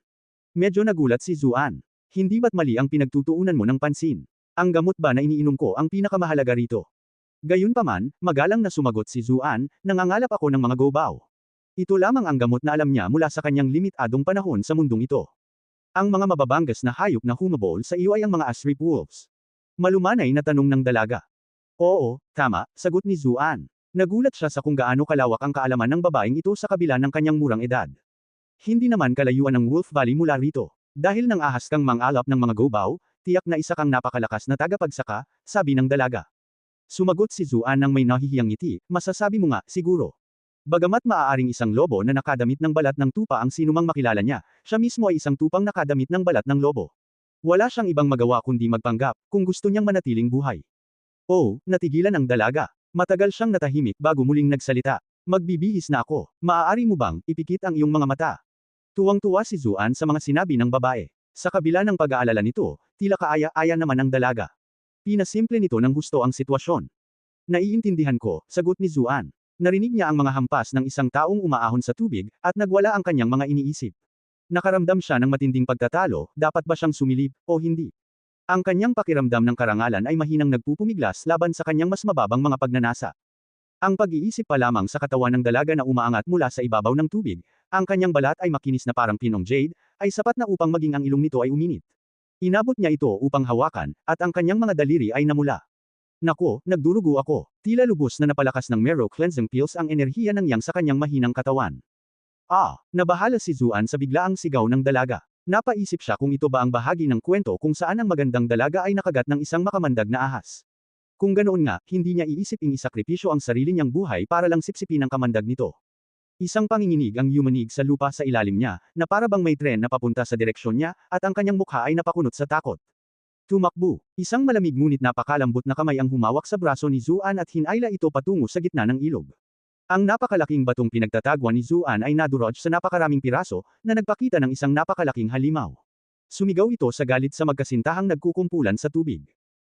Medyo nagulat si Zuan. Hindi ba't mali ang pinagtutuunan mo ng pansin? Ang gamot ba na iniinom ko ang pinakamahalaga rito? Gayunpaman, magalang na sumagot si Zuan, nangangalap ako ng mga gobaw. Ito lamang ang gamot na alam niya mula sa kanyang limitadong panahon sa mundong ito. Ang mga mababangas na hayop na humabol sa iyo ay ang mga asrip wolves. Malumanay na tanong ng dalaga. Oo, tama, sagot ni Zuan. Nagulat siya sa kung gaano kalawak ang kaalaman ng babaeng ito sa kabila ng kanyang murang edad. Hindi naman kalayuan ng Wolf Valley mula rito. Dahil nang ahas kang mangalap ng mga gobaw, tiyak na isa kang napakalakas na tagapagsaka, sabi ng dalaga. Sumagot si Zuan ng may nahihiyang ngiti, masasabi mo nga, siguro. Bagamat maaaring isang lobo na nakadamit ng balat ng tupa ang sinumang makilala niya, siya mismo ay isang tupang nakadamit ng balat ng lobo. Wala siyang ibang magawa kundi magpanggap, kung gusto niyang manatiling buhay. Oh, natigilan ang dalaga. Matagal siyang natahimik bago muling nagsalita. Magbibihis na ako. Maaari mo bang ipikit ang iyong mga mata? Tuwang-tuwa si Zuan sa mga sinabi ng babae. Sa kabila ng pag-aalala nito, tila kaaya-aya naman ang dalaga. Pinasimple nito ng husto ang sitwasyon. Naiintindihan ko, sagot ni Zuan. Narinig niya ang mga hampas ng isang taong umaahon sa tubig, at nagwala ang kanyang mga iniisip. Nakaramdam siya ng matinding pagtatalo, dapat ba siyang sumilip, o hindi? Ang kanyang pakiramdam ng karangalan ay mahinang nagpupumiglas laban sa kanyang mas mababang mga pagnanasa. Ang pag-iisip pa lamang sa katawan ng dalaga na umaangat mula sa ibabaw ng tubig, ang kanyang balat ay makinis na parang pinong jade, ay sapat na upang maging ang ilong nito ay uminit. Inabot niya ito upang hawakan, at ang kanyang mga daliri ay namula. Nako, nagdurugo ako. Tila lubos na napalakas ng Mero cleansing pills ang enerhiya ng yang sa kanyang mahinang katawan. Nabahala si Zuan sa biglaang sigaw ng dalaga. Napaisip siya kung ito ba ang bahagi ng kwento kung saan ang magandang dalaga ay nakagat ng isang makamandag na ahas. Kung ganoon nga, hindi niya iisiping isakripisyo ang sarili niyang buhay para lang sipsipin ang kamandag nito. Isang panginginig ang yumanig sa lupa sa ilalim niya, na para bang may tren na papunta sa direksyon niya, at ang kanyang mukha ay napakunot sa takot. Tumakbo. Isang malamig ngunit napakalambot na kamay ang humawak sa braso ni Zuan at hinayla ito patungo sa gitna ng ilog. Ang napakalaking batong pinagtatagwan ni Zuan ay nadurog sa napakaraming piraso, na nagpakita ng isang napakalaking halimaw. Sumigaw ito sa galit sa magkasintahang nagkukumpulan sa tubig.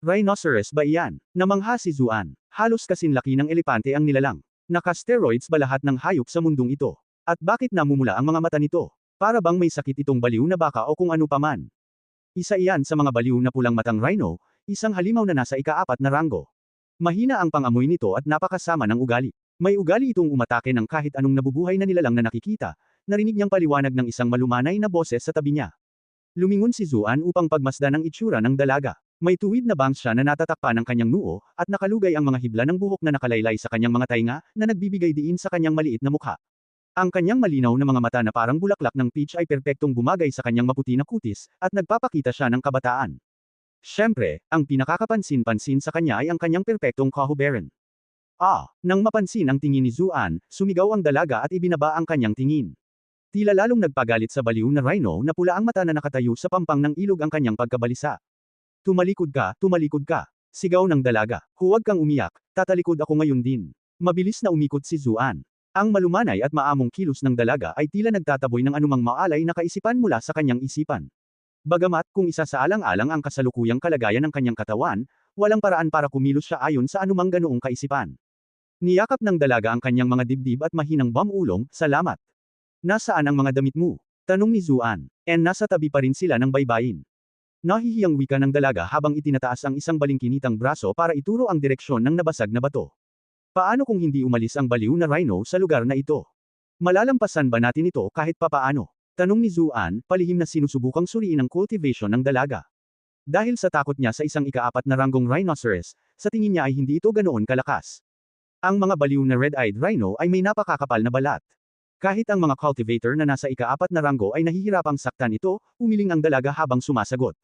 Rhinoceros ba iyan? Namangha si Zuan. Halos kasinlaki ng elepante ang nilalang. Naka-steroids ba lahat ng hayop sa mundong ito? At bakit namumula ang mga mata nito? Para bang may sakit itong baliw na baka o kung ano paman? Isa iyan sa mga baliw na pulang matang rhino, isang halimaw na nasa ika-4 na ranggo. Mahina ang pangamoy nito at napakasama ng ugali. May ugali itong umatake ng kahit anong nabubuhay na nilalang na nakikita, narinig niyang paliwanag ng isang malumanay na boses sa tabi niya. Lumingon si Zuan upang pagmasdan ang itsura ng dalaga. May tuwid na bangs siya na natatakpan ng kanyang noo, at nakalugay ang mga hibla ng buhok na nakalaylay sa kanyang mga tainga, na nagbibigay diin sa kanyang maliit na mukha. Ang kanyang malinaw na mga mata na parang bulaklak ng peach ay perpektong bumagay sa kanyang maputi na kutis, at nagpapakita siya ng kabataan. Siyempre, ang pinakakapansin-pansin sa kanya ay ang kanyang perpektong kahuberan. Nang mapansin ang tingin ni Zuan, sumigaw ang dalaga at ibinaba ang kanyang tingin. Tila lalong nagpagalit sa baliw na rhino na pula ang mata na nakatayo sa pampang ng ilog ang kanyang pagkabalisa. Tumalikod ka, sigaw ng dalaga. Huwag kang umiyak, tatalikod ako ngayon din. Mabilis na umikot si Zuan. Ang malumanay at maamong kilos ng dalaga ay tila nagtataboy ng anumang maalay na kaisipan mula sa kanyang isipan. Bagamat kung isa sa alang-alang ang kasalukuyang kalagayan ng kanyang katawan, walang paraan para kumilos siya ayon sa anumang ganoong kaisipan. Niyakap ng dalaga ang kanyang mga dibdib at mahinang bamulong, salamat. Nasaan ang mga damit mo? Tanong ni Zuan. Nasa tabi pa rin sila ng baybayin. Nahihiyang wika ng dalaga habang itinataas ang isang balingkinitang braso para ituro ang direksyon ng nabasag na bato. Paano kung hindi umalis ang baliw na rhino sa lugar na ito? Malalampasan ba natin ito kahit papaano? Tanong ni Zuan, palihim na sinusubukang suriin ang cultivation ng dalaga. Dahil sa takot niya sa isang ika-4 na ranggong rhinoceros, sa tingin niya ay hindi ito ganoon kalakas. Ang mga baliw na red-eyed rhino ay may napakakapal na balat. Kahit ang mga cultivator na nasa ika-4 na ranggo ay nahihirapang saktan ito, umiling ang dalaga habang sumasagot.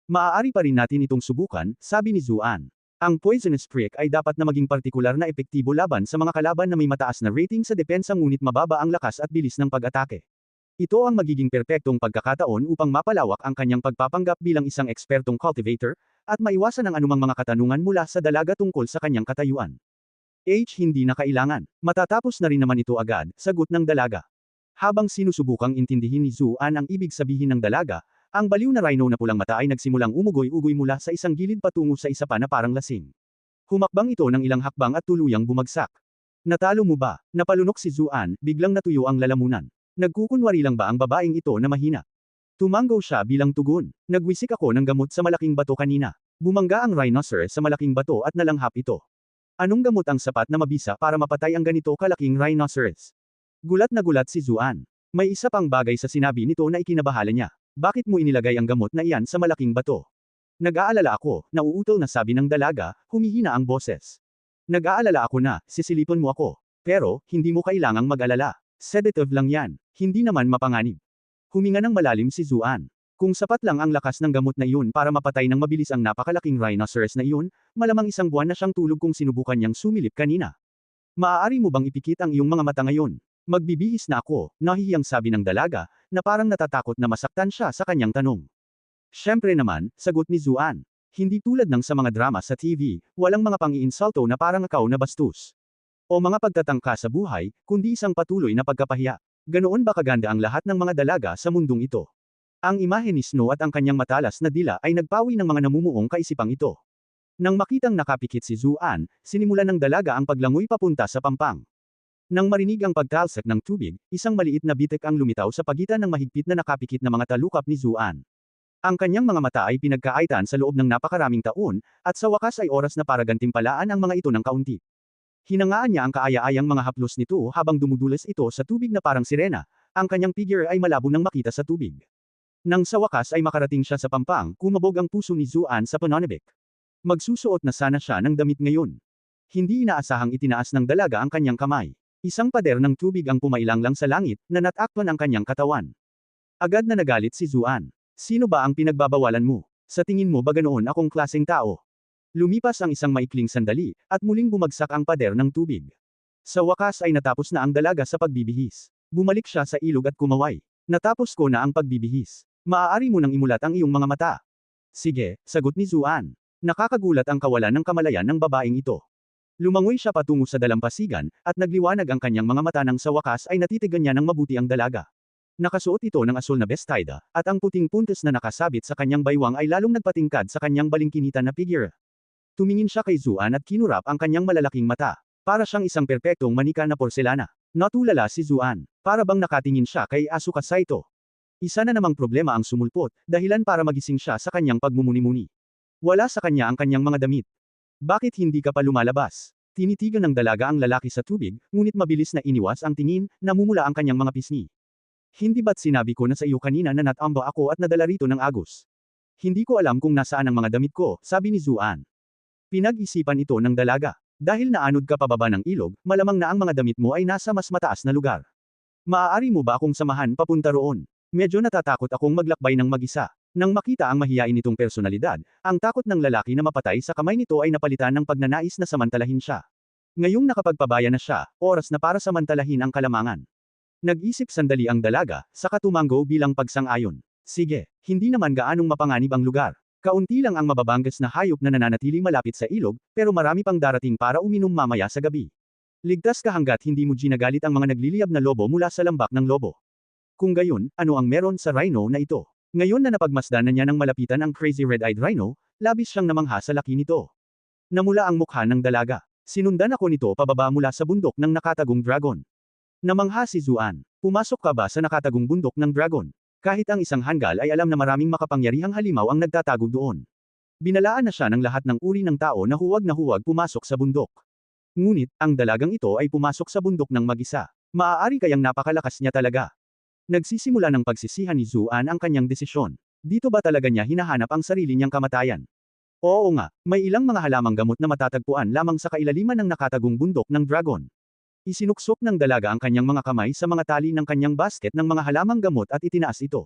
Maaari pa rin natin itong subukan, sabi ni Zuan. Ang poisonous prick ay dapat na maging partikular na epektibo laban sa mga kalaban na may mataas na rating sa depensa ngunit mababa ang lakas at bilis ng pag-atake. Ito ang magiging perpektong pagkakataon upang mapalawak ang kanyang pagpapanggap bilang isang ekspertong cultivator, at maiwasan ang anumang mga katanungan mula sa dalaga tungkol sa kanyang katayuan. Hindi na kailangan. Matatapos na rin naman ito agad, sagot ng dalaga. Habang sinusubukang intindihin ni Zuan ang ibig sabihin ng dalaga, ang baliw na rhino na pulang mata ay nagsimulang umugoy-ugoy mula sa isang gilid patungo sa isa pa na parang lasing. Humakbang ito ng ilang hakbang at tuluyang bumagsak. Natalo mo ba? Napalunok si Zuan, biglang natuyo ang lalamunan. Nagkukunwari lang ba ang babaeng ito na mahina? Tumanggaw siya bilang tugon. Nagwisik ako ng gamot sa malaking bato kanina. Bumangga ang rhinoceros sa malaking bato at nalanghap ito. Anong gamot ang sapat na mabisa para mapatay ang ganito kalaking rhinoceros? Gulat na gulat si Zuan. May isa pang bagay sa sinabi nito na ikinabahala niya. Bakit mo inilagay ang gamot na iyan sa malaking bato? Nag-aalala ako, nauutol na sabi ng dalaga, humihina ang boses. Nag-aalala ako na, sisilipon mo ako. Pero, hindi mo kailangang mag-alala. Sedative lang yan, hindi naman mapanganib. Huminga ng malalim si Zuan. Kung sapat lang ang lakas ng gamot na iyon para mapatay ng mabilis ang napakalaking rhinoceros na iyon, malamang isang buwan na siyang tulog kung sinubukan niyang sumilip kanina. Maaari mo bang ipikit ang iyong mga mata ngayon? Magbibihis na ako, nahihiyang sabi ng dalaga, na parang natatakot na masaktan siya sa kanyang tanong. Siyempre naman, sagot ni Zuan. Hindi tulad ng sa mga drama sa TV, walang mga pang-iinsulto na parang ikaw na bastos. O mga pagtatangka sa buhay, kundi isang patuloy na pagkapahiya. Ganoon ba kaganda ang lahat ng mga dalaga sa mundong ito? Ang imahe ni Snow at ang kanyang matalas na dila ay nagpawi ng mga namumuong kaisipang ito. Nang makitang nakapikit si Zuan, sinimulan ng dalaga ang paglangoy papunta sa pampang. Nang marinig ang pagtalsik ng tubig, isang maliit na bitik ang lumitaw sa pagitan ng mahigpit na nakapikit na mga talukap ni Zuan. Ang kanyang mga mata ay pinagkaaitan sa loob ng napakaraming taon, at sa wakas ay oras na para gantimpalaan ang mga ito ng kaunti. Hinangaan niya ang kaaya-ayang mga haplos nito habang dumudulas ito sa tubig na parang sirena, ang kanyang figure ay malabo nang makita sa tubig. Nang sa wakas ay makarating siya sa pampang, kumabog ang puso ni Zuan sa pananabik. Magsusuot na sana siya ng damit ngayon. Hindi inaasahang itinaas ng dalaga ang kanyang kamay. Isang pader ng tubig ang pumailang lang sa langit, na natakpan ang kanyang katawan. Agad na nagalit si Zuan. Sino ba ang pinagbabawalan mo? Sa tingin mo ba ganoon akong klaseng tao? Lumipas ang isang maikling sandali, at muling bumagsak ang pader ng tubig. Sa wakas ay natapos na ang dalaga sa pagbibihis. Bumalik siya sa ilog at kumaway. Natapos ko na ang pagbibihis. Maaari mo nang imulat ang iyong mga mata. Sige, sagot ni Zuan. Nakakagulat ang kawalan ng kamalayan ng babaeng ito. Lumangoy siya patungo sa dalampasigan, at nagliwanag ang kanyang mga mata nang sa wakas ay natitigan niya ng mabuti ang dalaga. Nakasuot ito ng asul na bestida, at ang puting puntos na nakasabit sa kanyang baywang ay lalong nagpatingkad sa kanyang balingkinitan na figure. Tumingin siya kay Zuan at kinurap ang kanyang malalaking mata. Para siyang isang perpektong manika na porselana. Natulala si Zuan. Para bang nakatingin siya kay Asuka Saito. Isa na namang problema ang sumulpot, dahilan para magising siya sa kanyang pagmumuni-muni. Wala sa kanya ang kanyang mga damit. Bakit hindi ka pa lumalabas? Tinitigan ng dalaga ang lalaki sa tubig, ngunit mabilis na iniwas ang tingin, namumula ang kanyang mga pisngi. Hindi ba't sinabi ko na sa iyo kanina na natamba ako at nadala rito ng agos? Hindi ko alam kung nasaan ang mga damit ko, sabi ni Zuan. Pinag-isipan ito ng dalaga. Dahil naanod ka pababa ng ilog, malamang na ang mga damit mo ay nasa mas mataas na lugar. Maaari mo ba akong samahan papunta roon? Medyo natatakot akong maglakbay ng mag-isa. Nang makita ang mahiyain nitong personalidad, ang takot ng lalaki na mapatay sa kamay nito ay napalitan ng pagnanais na samantalahin siya. Ngayong nakapagpabaya na siya, oras na para samantalahin ang kalamangan. Nag-isip sandali ang dalaga, saka tumanggo bilang pagsang-ayon. Sige, hindi naman gaanong mapanganib ang lugar. Kaunti lang ang mababangas na hayop na nananatiling malapit sa ilog, pero marami pang darating para uminom mamaya sa gabi. Ligtas ka hanggat hindi mo ginagalit ang mga nagliliyab na lobo mula sa lambak ng lobo. Kung gayon, ano ang meron sa rhino na ito? Ngayon na napagmasdan na niya ng malapitan ang crazy red-eyed rhino, labis siyang namangha sa laki nito. Namula ang mukha ng dalaga. Sinundan ako nito pababa mula sa bundok ng nakatagong dragon. Namangha si Zuan. Pumasok ka ba sa nakatagong bundok ng dragon? Kahit ang isang hanggal ay alam na maraming makapangyarihang halimaw ang nagtatago doon. Binalaan na siya ng lahat ng uri ng tao na huwag pumasok sa bundok. Ngunit, ang dalagang ito ay pumasok sa bundok ng mag-isa. Maaari kayang napakalakas niya talaga. Nagsisimula ng pagsisihan ni Zuan ang kanyang desisyon. Dito ba talaga niya hinahanap ang sarili niyang kamatayan? Oo nga, may ilang mga halamang gamot na matatagpuan lamang sa kailaliman ng nakatagong bundok ng dragon. Isinuksok ng dalaga ang kanyang mga kamay sa mga tali ng kanyang basket ng mga halamang gamot at itinaas ito.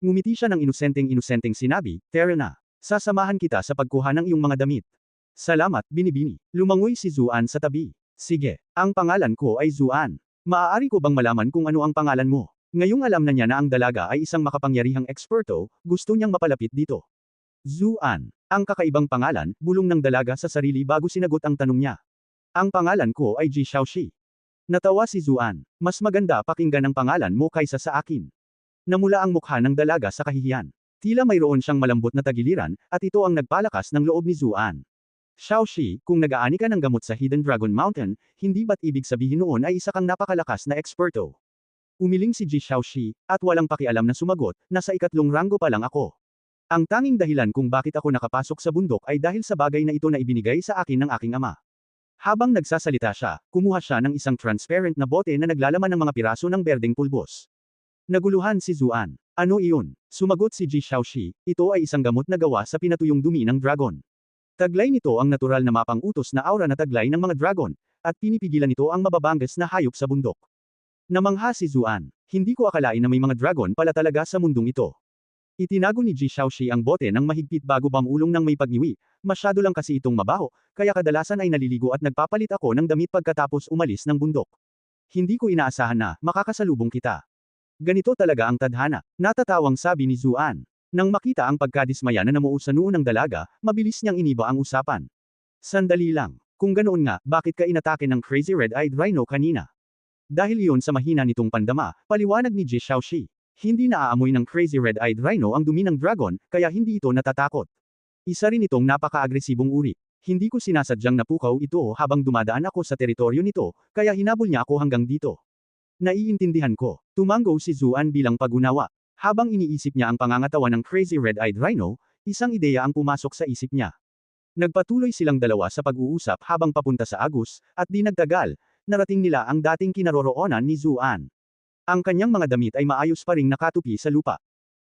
Ngumiti siya ng inosenteng sinabi, "Tara na. Sasamahan kita sa pagkuha ng iyong mga damit." "Salamat, binibini." Lumangoy si Zuan sa tabi. "Sige, ang pangalan ko ay Zuan. Maaari ko bang malaman kung ano ang pangalan mo?" Ngayong alam na niya na ang dalaga ay isang makapangyarihang eksperto, gusto niyang mapalapit dito. Zuan. Ang kakaibang pangalan, bulong ng dalaga sa sarili bago sinagot ang tanong niya. "Ang pangalan ko ay Ji Xiaoxi." Natawa si Zuan. "Mas maganda pakinggan ang pangalan mo kaysa sa akin." Namula ang mukha ng dalaga sa kahihiyan. Tila mayroon siyang malambot na tagiliran, at ito ang nagpalakas ng loob ni Zuan. "Xiaoxi, kung nag-aani ka ng gamot sa Hidden Dragon Mountain, hindi ba't ibig sabihin noon ay isa kang napakalakas na eksperto?" Umiling si Ji Xiaoxi, at walang pakialam na sumagot, "Nasa ikatlong ranggo pa lang ako. Ang tanging dahilan kung bakit ako nakapasok sa bundok ay dahil sa bagay na ito na ibinigay sa akin ng aking ama." Habang nagsasalita siya, kumuha siya ng isang transparent na bote na naglalaman ng mga piraso ng berdeng pulbos. Naguluhan si Zuan. Ano iyon? Sumagot si Ji Shaoxi, ito ay isang gamot na gawa sa pinatuyong dumi ng dragon. Taglay nito ang natural na mapang-utos na aura na taglay ng mga dragon, at pinipigilan nito ang mababangas na hayop sa bundok. Namangha si Zuan, hindi ko akalain na may mga dragon pala talaga sa mundong ito. Itinago ni Ji Shaoxi ang bote ng mahigpit bago pamulong ng may pagniwi, masyado lang kasi itong mabaho, kaya kadalasan ay naliligo at nagpapalit ako ng damit pagkatapos umalis ng bundok. Hindi ko inaasahan na makakasalubong kita. Ganito talaga ang tadhana, natatawang sabi ni Zuan. Nang makita ang pagkadismaya na namuo sa noo ng dalaga, mabilis niyang iniba ang usapan. Sandali lang, kung ganoon nga, bakit ka inatake ng Crazy Red-Eyed Rhino kanina? Dahil iyon sa mahina nitong pandama, paliwanag ni Ji Shaoxi. Hindi naaamoy ng Crazy Red-Eyed Rhino ang dumi ng dragon, kaya hindi ito natatakot. Isa rin itong napaka-agresibong uri. Hindi ko sinasadyang napukaw ito habang dumadaan ako sa teritoryo nito, kaya hinabol niya ako hanggang dito. Naiintindihan ko. Tumanggo si Zuan bilang pag-unawa. Habang iniisip niya ang pangangatawan ng Crazy Red-Eyed Rhino, isang ideya ang pumasok sa isip niya. Nagpatuloy silang dalawa sa pag-uusap habang papunta sa Agus, at di nagtagal, narating nila ang dating kinaroroonan ni Zuan. Ang kanyang mga damit ay maayos pa ring nakatupi sa lupa.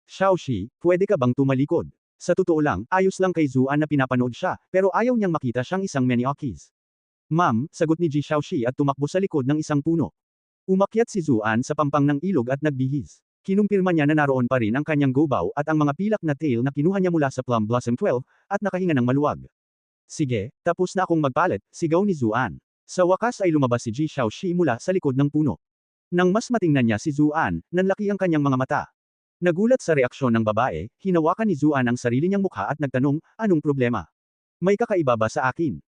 Shaoxi, pwede ka bang tumalikod? Sa totoo lang, ayos lang kay Zuan na pinapanood siya, pero ayaw niyang makita siyang isang Maniokis. Ma'am, sagot ni Ji Shaoxi at tumakbo sa likod ng isang puno. Umakyat si Zuan sa pampang ng ilog at nagbihis. Kinumpirma niya na naroon pa rin ang kanyang gobaw at ang mga pilak na tail na kinuha niya mula sa Plum Blossom 12, at nakahinga ng maluwag. Sige, tapos na akong magpalit, sigaw ni Zuan. Sa wakas ay lumabas si Ji Shaoxi mula sa likod ng puno. Nang mas matingnan niya si Zuan, nanlaki ang kanyang mga mata. Nagulat sa reaksyon ng babae, hinawakan ni Zuan ang sarili niyang mukha at nagtanong, anong problema? May kakaiba ba sa akin?